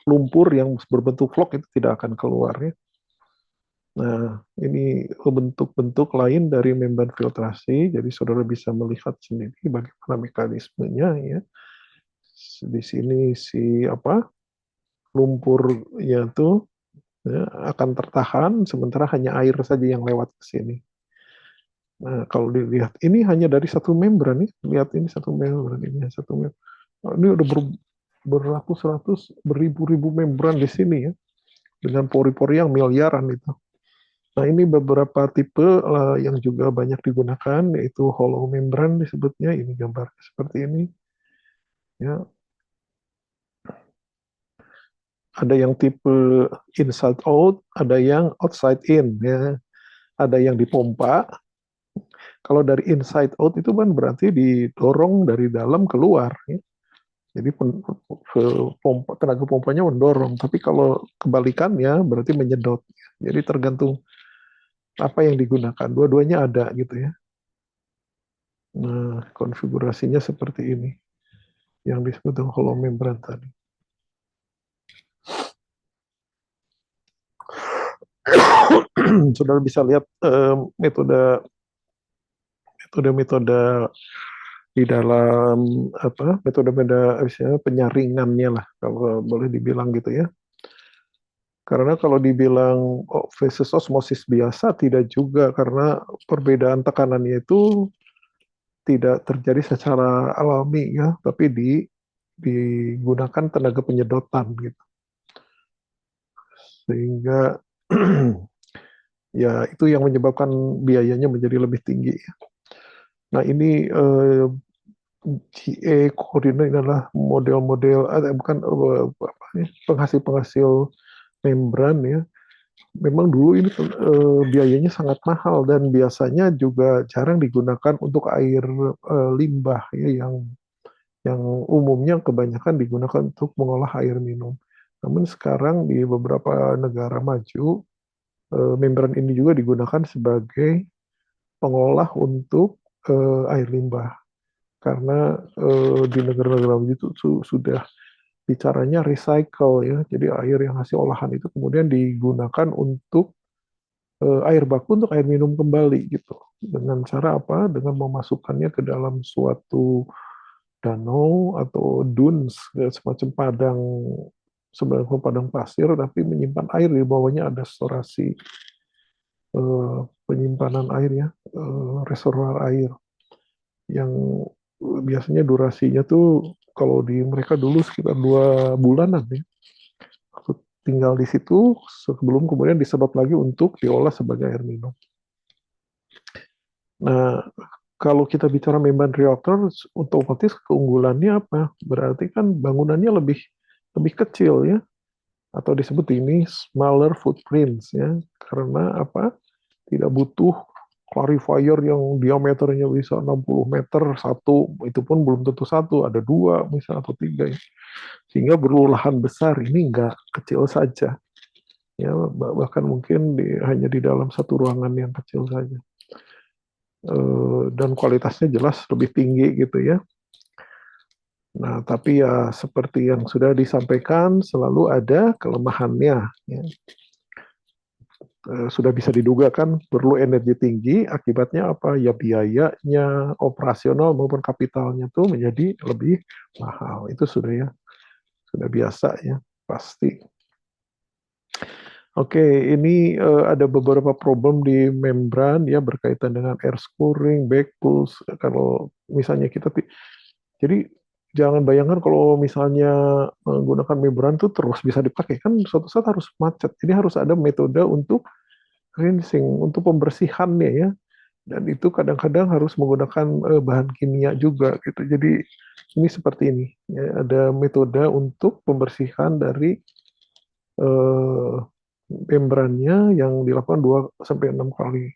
lumpur yang berbentuk vlog itu tidak akan keluar ya. Nah, ini bentuk-bentuk lain dari membran filtrasi. Jadi saudara bisa melihat sendiri bagaimana mekanismenya ya. Di sini si apa lumpurnya tuh ya, akan tertahan sementara hanya air saja yang lewat ke sini. Nah, kalau dilihat ini hanya dari satu membran nih, lihat ini satu membran ini satu membran. Ini udah beratus-ratus, beribu-ribu membran di sini ya, dengan pori-pori yang miliaran itu. Nah, ini beberapa tipe yang juga banyak digunakan, yaitu hollow membran disebutnya. Ini gambar seperti ini. Ya, ada yang tipe inside out, ada yang outside in. Ya, ada yang dipompa. Kalau dari inside out itu kan berarti didorong dari dalam keluar. Ya. Jadi tenaga pompanya mendorong. Tapi kalau kebalikannya berarti menyedot. Jadi tergantung apa yang digunakan. Dua-duanya ada gitu ya. Nah, konfigurasinya seperti ini. Yang disebut dengan hollow membran tadi. Saudara bisa lihat metode-metode di dalam apa metode-metode penyaringannya lah kalau boleh dibilang gitu ya. Karena kalau dibilang fases osmosis biasa tidak juga karena perbedaan tekanannya itu tidak terjadi secara alami ya, tapi digunakan tenaga penyedotan gitu. Sehingga ya itu yang menyebabkan biayanya menjadi lebih tinggi. Nah ini GA koordinat adalah model-model bukan penghasil-penghasil membran ya. Memang dulu ini biayanya sangat mahal dan biasanya juga jarang digunakan untuk air limbah ya yang umumnya kebanyakan digunakan untuk mengolah air minum. Namun sekarang di beberapa negara maju membran ini juga digunakan sebagai pengolah untuk air limbah karena di negara-negara itu sudah bicaranya recycle ya, jadi air yang hasil olahan itu kemudian digunakan untuk air baku untuk air minum kembali gitu. Dengan cara apa? Dengan memasukkannya ke dalam suatu danau atau dunes, semacam sebenarnya padang pasir, tapi menyimpan air di bawahnya ada storasi penyimpanan air ya, reservoir air yang biasanya durasinya tuh kalau di mereka dulu sekitar 2 bulanan ya. Tinggal di situ sebelum kemudian disedot lagi untuk diolah sebagai air minum. Nah, kalau kita bicara membran reaktor, otomatis keunggulannya apa? Berarti kan bangunannya lebih kecil ya, atau disebut ini smaller footprints ya, karena apa? Tidak butuh clarifier yang diameternya bisa 60 meter satu, itu pun belum tentu satu, ada dua misalnya atau tiga ya. Sehingga perlu lahan besar, ini enggak kecil saja. Ya, bahkan mungkin hanya di dalam satu ruangan yang kecil saja. Dan kualitasnya jelas lebih tinggi gitu ya. Nah, tapi ya seperti yang sudah disampaikan, selalu ada kelemahannya. Ya. Sudah bisa diduga kan perlu energi tinggi, akibatnya apa? Ya biayanya, operasional maupun kapitalnya tuh menjadi lebih mahal. Itu sudah ya, sudah biasa ya, pasti. Oke, ini ada beberapa problem di membran ya berkaitan dengan air scoring, backpulse. Kalau misalnya jadi jangan bayangkan kalau misalnya menggunakan membran tuh terus bisa dipakai kan suatu saat harus macet. Jadi harus ada metode untuk rinsing, untuk pembersihannya ya. Dan itu kadang-kadang harus menggunakan bahan kimia juga gitu. Jadi ini seperti ini, ya, ada metode untuk pembersihan dari eh, membrannya yang dilakukan 2 sampai 6 kali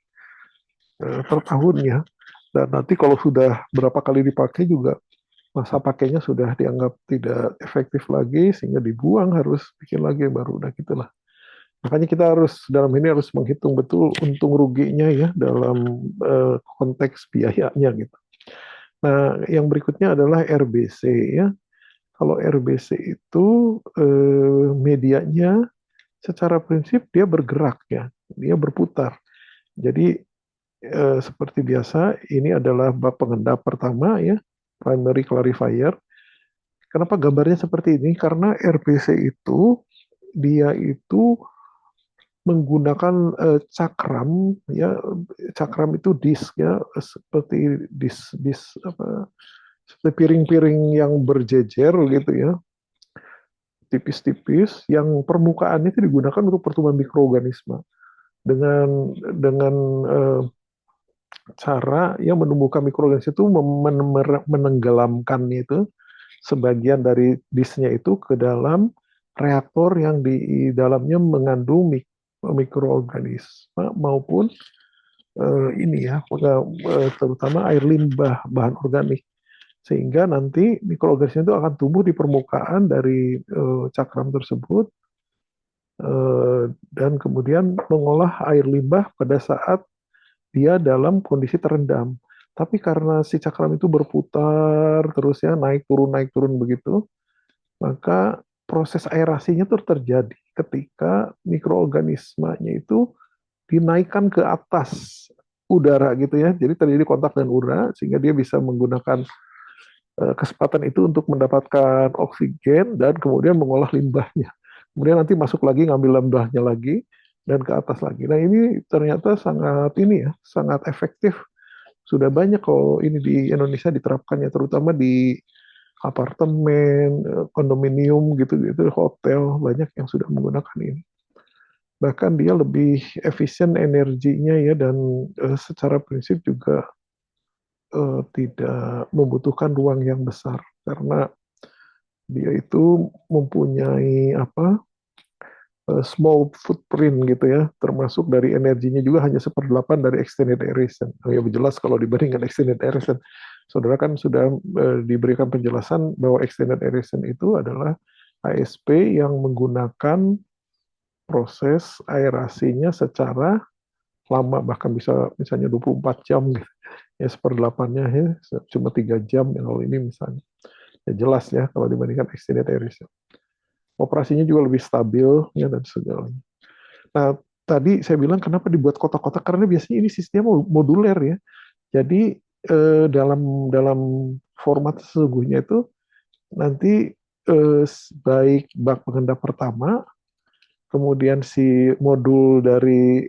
per tahun ya. Dan nanti kalau sudah berapa kali dipakai juga masa pakainya sudah dianggap tidak efektif lagi sehingga dibuang, harus bikin lagi yang baru. Nah gitulah. Makanya kita harus dalam ini harus menghitung betul untung ruginya ya dalam konteks biayanya gitu. Nah, yang berikutnya adalah RBC ya. Kalau RBC itu medianya secara prinsip dia bergerak ya, dia berputar. Jadi seperti biasa ini adalah bab pengendap pertama ya, primary clarifier. Kenapa gambarnya seperti ini? Karena RBC itu dia itu menggunakan cakram ya, cakram itu disk ya, seperti disk apa, seperti piring-piring yang berjejer gitu ya, tipis-tipis yang permukaannya itu digunakan untuk pertumbuhan mikroorganisme dengan cara yang menumbuhkan mikroorganisme itu menenggelamkan itu sebagian dari disknya itu ke dalam reaktor yang di dalamnya mengandung mikroorganisme maupun ini ya, terutama air limbah bahan organik, sehingga nanti mikroorganisme itu akan tumbuh di permukaan dari cakram tersebut dan kemudian mengolah air limbah pada saat dia dalam kondisi terendam. Tapi karena si cakram itu berputar terus ya, naik turun begitu, maka proses aerasinya itu terjadi ketika mikroorganismenya itu dinaikkan ke atas udara gitu ya. Jadi terjadi kontak dengan udara sehingga dia bisa menggunakan kesempatan itu untuk mendapatkan oksigen dan kemudian mengolah limbahnya. Kemudian nanti masuk lagi ngambil limbahnya lagi dan ke atas lagi. Nah ini ternyata sangat ini ya, sangat efektif. Sudah banyak kalau ini di Indonesia diterapkannya, terutama di apartemen, kondominium gitu-gitu, hotel banyak yang sudah menggunakan ini. Bahkan dia lebih efisien energinya ya dan secara prinsip juga tidak membutuhkan ruang yang besar karena dia itu mempunyai apa small footprint gitu ya, termasuk dari energinya juga hanya 1/8 dari extended aeration. Oh, ya jelas kalau dibandingkan extended aeration, saudara kan sudah diberikan penjelasan bahwa extended aeration itu adalah ASP yang menggunakan proses aerasinya secara lama, bahkan bisa misalnya 24 jam gitu. Ya 1/8-nya ya, cuma 3 jam ya kalau ini misalnya. Ya jelas ya kalau dibandingkan extended aeration. Operasinya juga lebih stabil ya dan segalanya. Nah, tadi saya bilang kenapa dibuat kotak-kotak karena biasanya ini sistemnya moduler ya. Jadi dalam dalam format sesungguhnya itu nanti baik bak pengendap pertama, kemudian si modul dari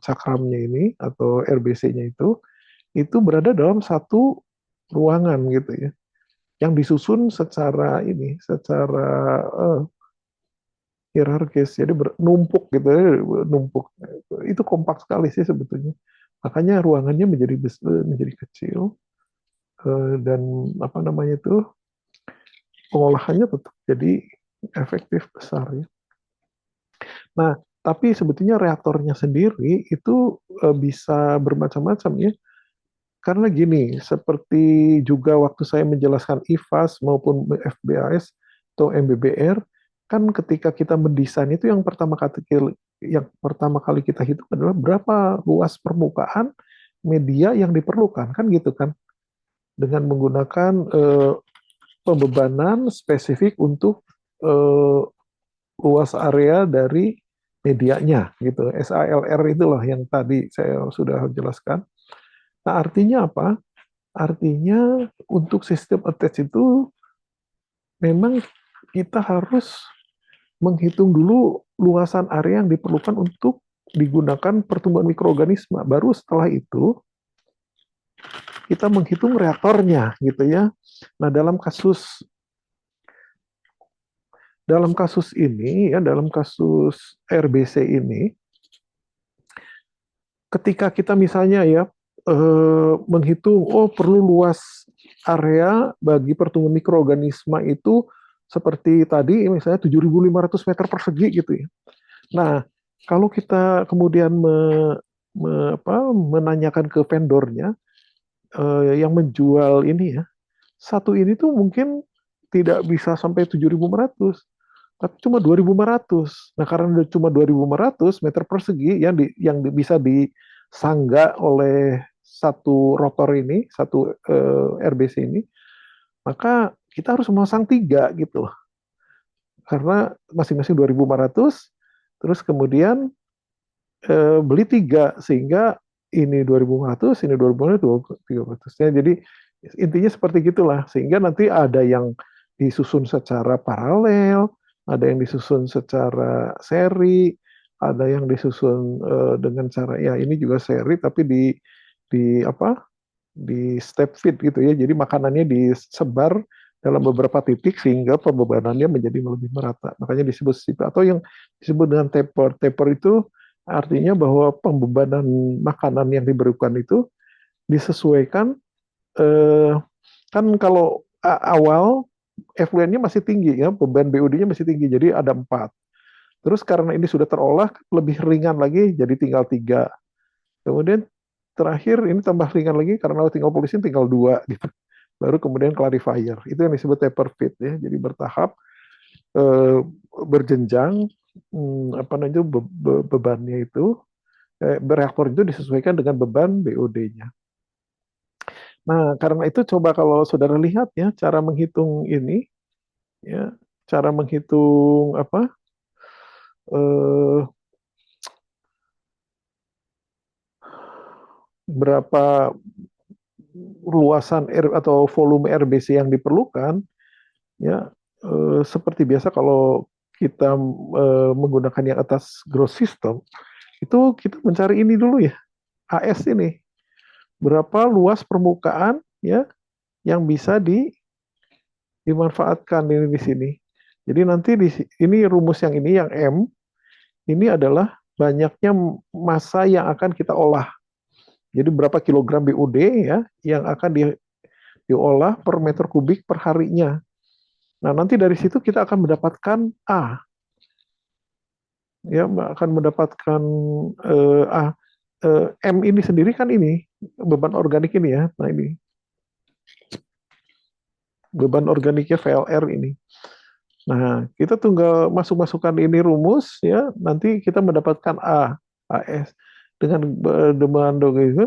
cakramnya ini atau RBC-nya itu berada dalam satu ruangan gitu ya, yang disusun secara ini, secara hierarkis, jadi numpuk gitu ya, numpuk. Itu kompak sekali sih sebetulnya. Makanya ruangannya menjadi kecil dan apa namanya itu pengolahannya tetap jadi efektif besar ya. Nah, tapi sebetulnya reaktornya sendiri itu bisa bermacam-macam ya. Karena gini, seperti juga waktu saya menjelaskan IFAS maupun FBAS atau MBBR, kan ketika kita mendesain itu yang pertama kali kita hitung adalah berapa luas permukaan media yang diperlukan, kan gitu kan. Dengan menggunakan pembebanan spesifik untuk eh, luas area dari medianya gitu. SALR itulah yang tadi saya sudah jelaskan. Nah, artinya apa? Artinya untuk sistem attach itu memang kita harus menghitung dulu luasan area yang diperlukan untuk digunakan pertumbuhan mikroorganisme. Baru setelah itu kita menghitung reaktornya gitu ya. Nah, dalam kasus ini ya, dalam kasus RBC ini, ketika kita misalnya ya menghitung oh perlu luas area bagi pertumbuhan mikroorganisme itu seperti tadi misalnya 7.500 meter persegi gitu ya. Nah, kalau kita kemudian menanyakan ke vendornya yang menjual ini ya, satu ini tuh mungkin tidak bisa sampai 7.500, tapi cuma 2.500. Nah, karena cuma 2.500 meter persegi yang bisa disangga oleh satu rotor ini, satu RBC ini, maka kita harus memasang tiga gitu. Karena masing-masing 2.500, terus kemudian beli tiga, sehingga ini 2.500, ini 2.500, 300. Jadi intinya seperti gitulah, sehingga nanti ada yang disusun secara paralel, ada yang disusun secara seri, ada yang disusun dengan cara ya ini juga seri tapi di apa di step fit gitu ya. Jadi makanannya disebar dalam beberapa titik sehingga pembebanannya menjadi lebih merata. Makanya disebut sip atau yang disebut dengan taper. Taper itu artinya bahwa pembebanan makanan yang diberikan itu disesuaikan eh, kan kalau awal effluentnya masih tinggi ya, beban BUD-nya masih tinggi, jadi ada 4. Terus karena ini sudah terolah lebih ringan lagi, jadi tinggal 3. Kemudian terakhir ini tambah ringan lagi karena tinggal polisin tinggal 2 gitu. Baru kemudian clarifier. Itu yang disebut taper fit ya. Jadi bertahap, eh, berjenjang, apa namanya bebannya itu, reaktor itu disesuaikan dengan beban BOD-nya. Nah, karena itu coba kalau saudara lihat ya cara menghitung ini ya, cara menghitung apa eh, berapa luasan atau volume RBC yang diperlukan ya, seperti biasa kalau kita menggunakan yang atas gross system itu kita mencari ini dulu ya, AS ini berapa luas permukaan ya yang bisa dimanfaatkan ini di sini. Jadi nanti ini rumus yang ini yang M ini adalah banyaknya massa yang akan kita olah. Jadi berapa kilogram BUD ya yang akan diolah per meter kubik per harinya. Nah, nanti dari situ kita akan mendapatkan A, ya, akan mendapatkan A. M ini sendiri kan ini beban organik ini ya. Nah, ini beban organiknya VLR ini. Nah, kita tinggal masuk-masukkan ini rumus ya, nanti kita mendapatkan A, AS. Dengan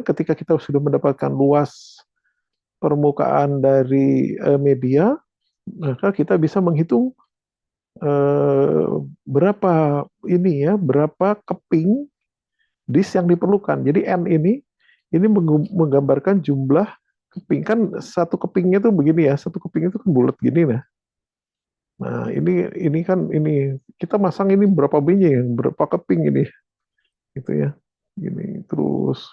ketika kita sudah mendapatkan luas permukaan dari media, maka kita bisa menghitung eh, berapa ini ya, berapa keping disk yang diperlukan. Jadi N ini menggambarkan jumlah keping, kan satu kepingnya tuh begini ya, satu keping itu kan bulat gini nah. Nah, ini kan ini kita masang ini berapa biji yang berapa keping ini gitu ya. Gini terus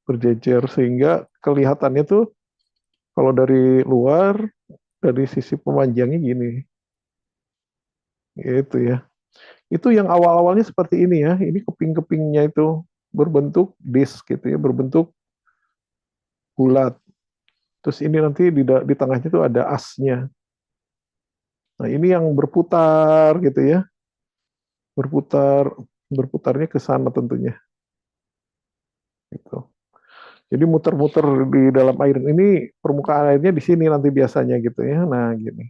berjejer sehingga kelihatannya tuh kalau dari luar dari sisi pemanjangnya gini. Gitu ya. Itu yang awal-awalnya seperti ini ya. Ini keping-kepingnya itu berbentuk disk gitu ya, berbentuk bulat. Terus ini nanti di tengahnya itu ada asnya. Nah, ini yang berputar gitu ya. Berputar berputarnya ke sana tentunya gitu. Jadi muter-muter di dalam air ini, permukaan airnya di sini nanti biasanya gitu ya. Nah, gini.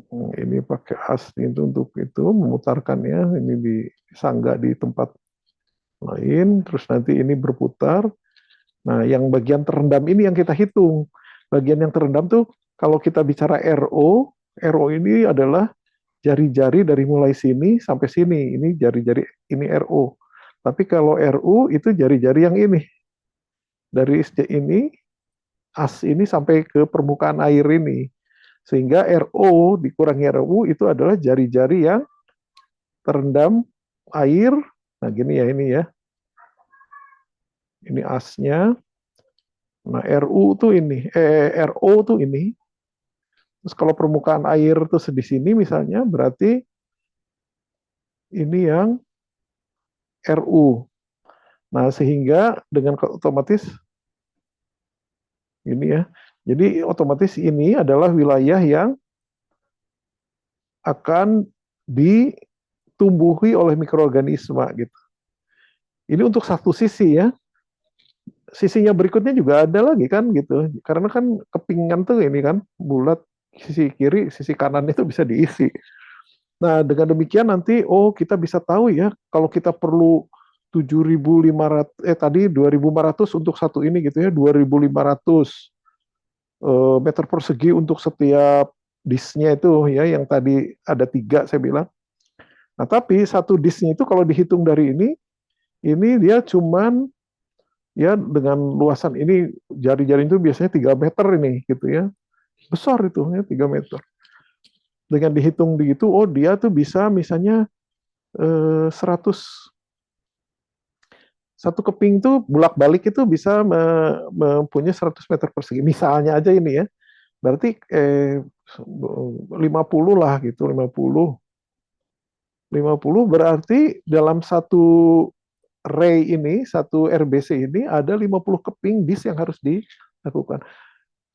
Ini pakai as itu untuk itu memutarkannya, ini disangga di tempat lain, terus nanti ini berputar. Nah, yang bagian terendam ini yang kita hitung. Bagian yang terendam tuh Kalau kita bicara RO ini adalah jari-jari dari mulai sini sampai sini. Ini jari-jari, ini RO. Tapi kalau RU itu jari-jari yang ini. Dari ini, as ini sampai ke permukaan air ini. Sehingga RO dikurangi RU itu adalah jari-jari yang terendam air. Nah gini ya ini ya. Ini asnya. Nah RU tuh ini, RO tuh ini. Terus kalau permukaan air tuh di sini misalnya berarti ini yang RU. Nah sehingga dengan otomatis ini ya. Jadi otomatis ini adalah wilayah yang akan ditumbuhi oleh mikroorganisme gitu. Ini untuk satu sisi ya. Sisinya berikutnya juga ada lagi kan gitu. Karena kan kepingan tuh ini kan bulat, sisi kiri, sisi kanan itu bisa diisi. Nah, dengan demikian nanti kita bisa tahu ya kalau kita perlu 7.500 tadi 2.500 untuk satu ini gitu ya, 2.500 meter persegi untuk setiap disknya itu ya, yang tadi ada 3 saya bilang. Nah, tapi satu disknya itu kalau dihitung dari ini dia cuman ya dengan luasan ini, jari-jari itu biasanya 3 meter ini gitu ya. Besar itu ya 3 meter. Dengan dihitung begitu, dia tuh bisa misalnya 100 satu keping tuh bolak-balik itu bisa mempunyai 100 meter persegi. Misalnya aja ini ya. Berarti 50 lah gitu, 50. 50 berarti dalam satu ray ini, satu RBC ini ada 50 keping bis yang harus dilakukan.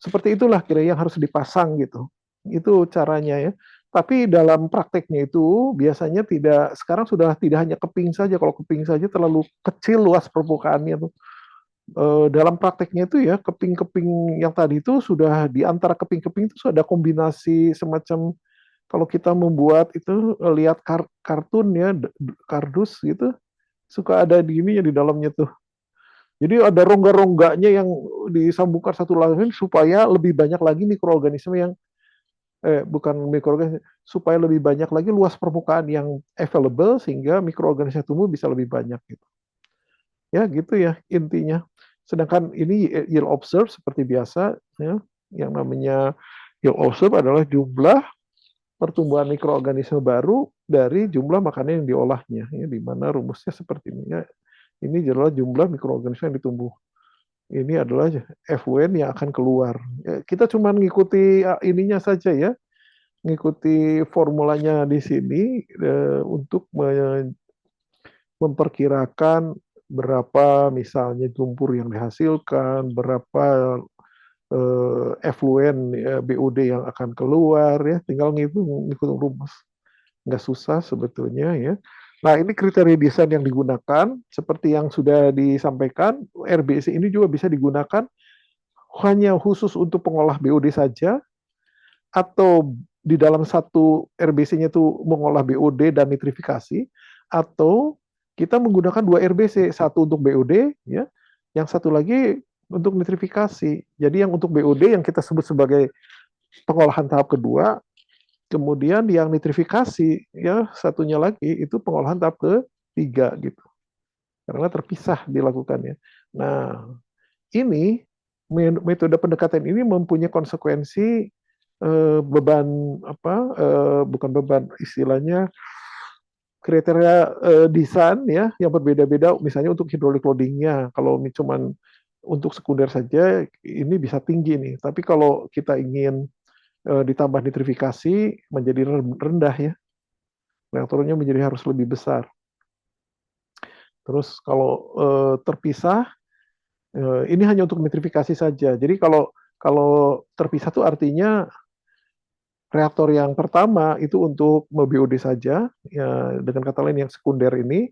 Seperti itulah kira yang harus dipasang gitu. Itu caranya ya. Tapi dalam prakteknya itu biasanya tidak, sekarang sudah tidak hanya keping saja. Kalau keping saja terlalu kecil luas permukaannya tuh. Dalam prakteknya itu ya keping-keping yang tadi itu sudah di antara keping-keping itu sudah ada kombinasi semacam, kalau kita membuat itu lihat kartun ya, kardus gitu, suka ada di ini ya di dalamnya tuh. Jadi ada rongga-rongganya yang disambungkan satu lain supaya lebih banyak lagi mikroorganisme yang bukan mikroorganisme, supaya lebih banyak lagi luas permukaan yang available sehingga mikroorganisme tumbuh bisa lebih banyak gitu. Ya gitu ya intinya. Sedangkan ini yield observe seperti biasa ya, yang namanya yield observe adalah jumlah pertumbuhan mikroorganisme baru dari jumlah makanan yang diolahnya ya, di mana rumusnya seperti ini ya. Ini adalah jumlah mikroorganisme yang ditumbuh. Ini adalah FWN yang akan keluar. Ya, kita cuma mengikuti ininya saja ya, mengikuti formulanya di sini untuk memperkirakan berapa misalnya lumpur yang dihasilkan, berapa effluent BOD yang akan keluar ya, tinggal ngitung rumus. Nggak susah sebetulnya ya. Nah, ini kriteria desain yang digunakan, seperti yang sudah disampaikan, RBC ini juga bisa digunakan hanya khusus untuk pengolah BOD saja, atau di dalam satu RBC-nya itu mengolah BOD dan nitrifikasi, atau kita menggunakan 2 RBC, satu untuk BOD, ya, yang satu lagi untuk nitrifikasi. Jadi yang untuk BOD yang kita sebut sebagai pengolahan tahap kedua, kemudian yang nitrifikasi ya satunya lagi itu pengolahan tahap ketiga gitu. Karena terpisah dilakukannya. Nah, ini metode pendekatan ini mempunyai konsekuensi beban apa bukan beban, istilahnya kriteria desain ya yang berbeda-beda, misalnya untuk hydraulic loadingnya kalau ini cuman untuk sekunder saja ini bisa tinggi nih, tapi kalau kita ingin ditambah nitrifikasi menjadi rendah ya, reaktornya menjadi harus lebih besar. Terus kalau terpisah ini hanya untuk nitrifikasi saja. Jadi kalau kalau terpisah itu artinya reaktor yang pertama itu untuk BOD saja, ya, dengan kata lain yang sekunder ini,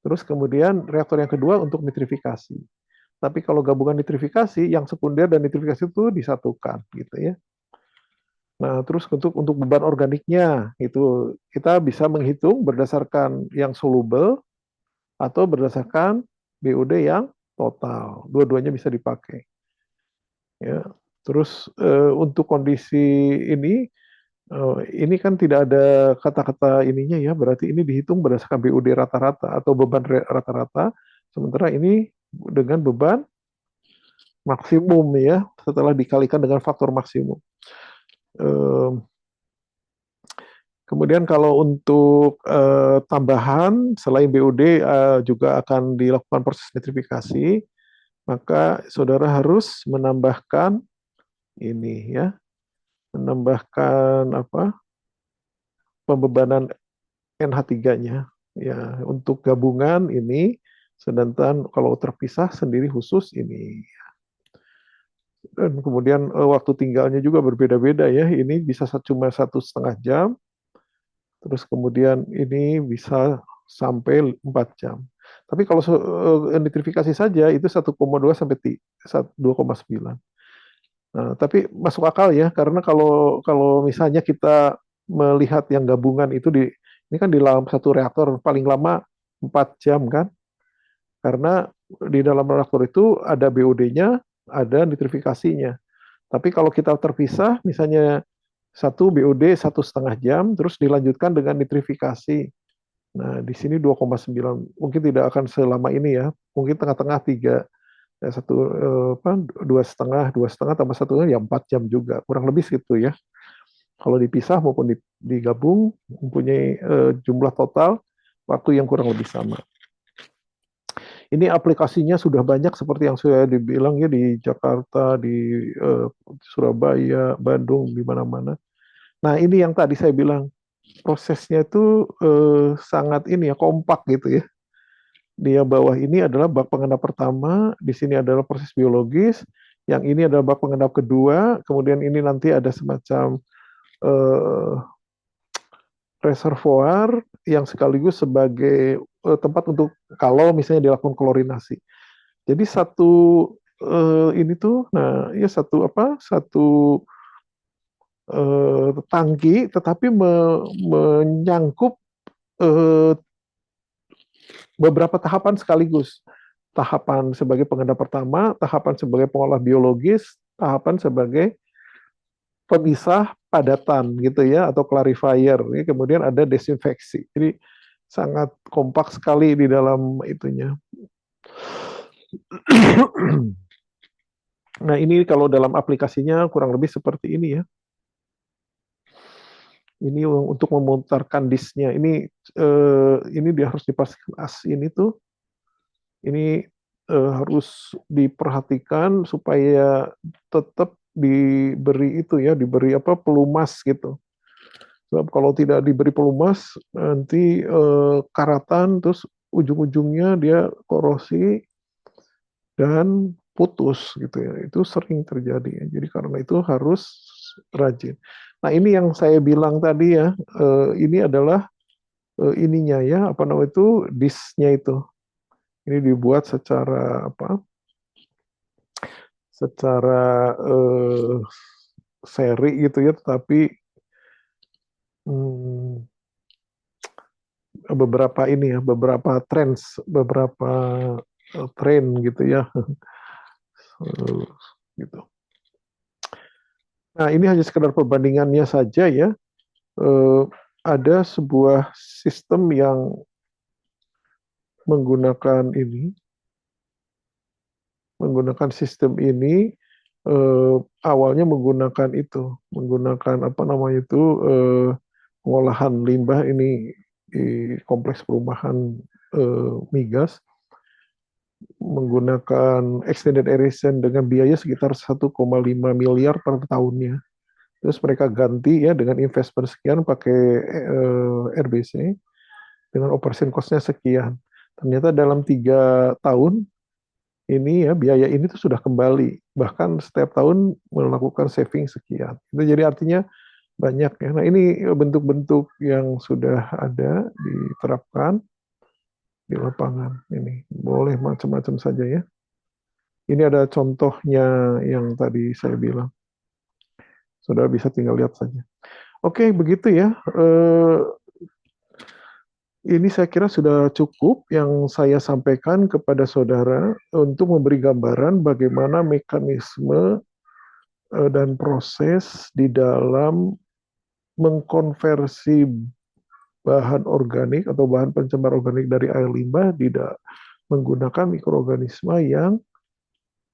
terus kemudian reaktor yang kedua untuk nitrifikasi. Tapi kalau gabungan nitrifikasi, yang sekunder dan nitrifikasi itu disatukan, gitu ya. Nah, terus untuk beban organiknya itu kita bisa menghitung berdasarkan yang soluble atau berdasarkan BOD yang total. Dua-duanya bisa dipakai. Ya. Terus untuk kondisi ini kan tidak ada kata-kata ininya ya, berarti ini dihitung berdasarkan BUD rata-rata atau beban rata-rata, sementara ini dengan beban maksimum ya, setelah dikalikan dengan faktor maksimum. Kemudian kalau untuk tambahan, selain BUD juga akan dilakukan proses nitrifikasi, maka saudara harus menambahkan ini ya, menambahkan apa? Pembebanan NH3-nya. Ya, untuk gabungan ini, sedangkan kalau terpisah sendiri khusus ini. Dan kemudian waktu tinggalnya juga berbeda-beda ya. Ini bisa cuma 1,5 jam, terus kemudian ini bisa sampai 4 jam. Tapi kalau nitrifikasi saja itu 1,2 sampai 2,9. Nah, tapi masuk akal ya, karena kalau kalau misalnya kita melihat yang gabungan itu ini kan di dalam satu reaktor paling lama 4 jam kan, karena di dalam reaktor itu ada BOD-nya, ada nitrifikasinya. Tapi kalau kita terpisah, misalnya satu BOD 1,5 jam, terus dilanjutkan dengan nitrifikasi. Nah, di sini 2,9, mungkin tidak akan selama ini ya, mungkin tengah-tengah 3, ya, satu apa, 2,5 tambah 1 ya 4 jam juga, kurang lebih segitu ya. Kalau dipisah maupun digabung mempunyai jumlah total waktu yang kurang lebih sama. Ini aplikasinya sudah banyak seperti yang saya dibilang ya, di Jakarta, di Surabaya, Bandung, di mana-mana. Nah, ini yang tadi saya bilang prosesnya itu sangat ini ya, kompak gitu ya. Di bawah ini adalah bak pengendap pertama, di sini adalah proses biologis, yang ini adalah bak pengendap kedua, kemudian ini nanti ada semacam eh, reservoir yang sekaligus sebagai tempat untuk kalau misalnya dilakukan klorinasi. Jadi satu ini tuh, nah ya satu apa, satu tangki, tetapi menyangkup eh, beberapa tahapan sekaligus. Tahapan sebagai pengendap pertama, tahapan sebagai pengolah biologis, tahapan sebagai pemisah padatan gitu ya, atau clarifier. Kemudian ada desinfeksi. Jadi sangat kompak sekali di dalam itunya. Nah, ini kalau dalam aplikasinya kurang lebih seperti ini ya. Ini untuk memutarkan disknya. Ini dia harus dipastikan ini tuh ini harus diperhatikan supaya tetap diberi itu ya, diberi apa, pelumas gitu. Sebab kalau tidak diberi pelumas nanti karatan, terus ujung-ujungnya dia korosi dan putus gitu ya. Itu sering terjadi ya. Jadi karena itu harus rajin. Nah, ini yang saya bilang tadi ya, ini adalah ininya ya, apa namanya itu, disknya itu. Ini dibuat secara apa? Secara seri gitu ya, tetapi hmm, beberapa ini ya, beberapa trends, beberapa tren gitu ya, gitu. Nah, ini hanya sekedar perbandingannya saja ya. Ada sebuah sistem yang menggunakan sistem ini awalnya menggunakan apa namanya itu pengolahan limbah ini di kompleks perumahan migas, menggunakan extended aeration dengan biaya sekitar 1,5 miliar per tahunnya. Terus mereka ganti ya dengan investment sekian pakai RBC dengan operation cost-nya sekian. Ternyata dalam 3 tahun ini ya, biaya ini tuh sudah kembali, bahkan setiap tahun melakukan saving sekian. Itu jadi artinya banyak ya. Nah, ini bentuk-bentuk yang sudah ada diterapkan di lapangan. Ini boleh macam-macam saja ya. Ini ada contohnya yang tadi saya bilang. Saudara bisa tinggal lihat saja. Oke, begitu ya. Ini saya kira sudah cukup yang saya sampaikan kepada saudara untuk memberi gambaran bagaimana mekanisme dan proses di dalam mengkonversi bahan organik atau bahan pencemar organik dari air limbah tidak menggunakan mikroorganisme yang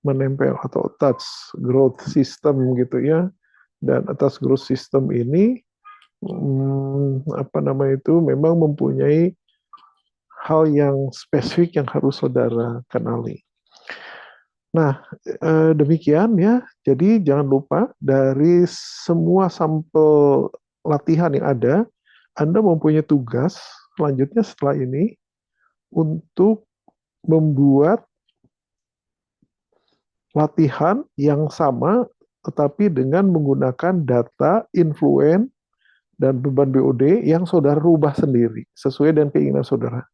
menempel atau attach growth system gitu ya. Dan atas growth system ini apa nama itu memang mempunyai hal yang spesifik yang harus saudara kenali. Nah, demikian ya. Jadi jangan lupa dari semua sampel latihan yang ada, Anda mempunyai tugas selanjutnya setelah ini untuk membuat latihan yang sama tetapi dengan menggunakan data influen dan beban BOD yang saudara rubah sendiri sesuai dengan keinginan saudara.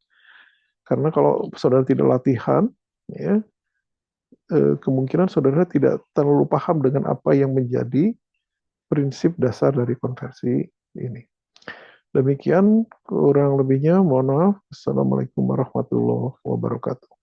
Karena kalau saudara tidak latihan, ya, kemungkinan saudara tidak terlalu paham dengan apa yang menjadi prinsip dasar dari konversi ini. Demikian kurang lebihnya, mohon maaf. Assalamualaikum warahmatullahi wabarakatuh.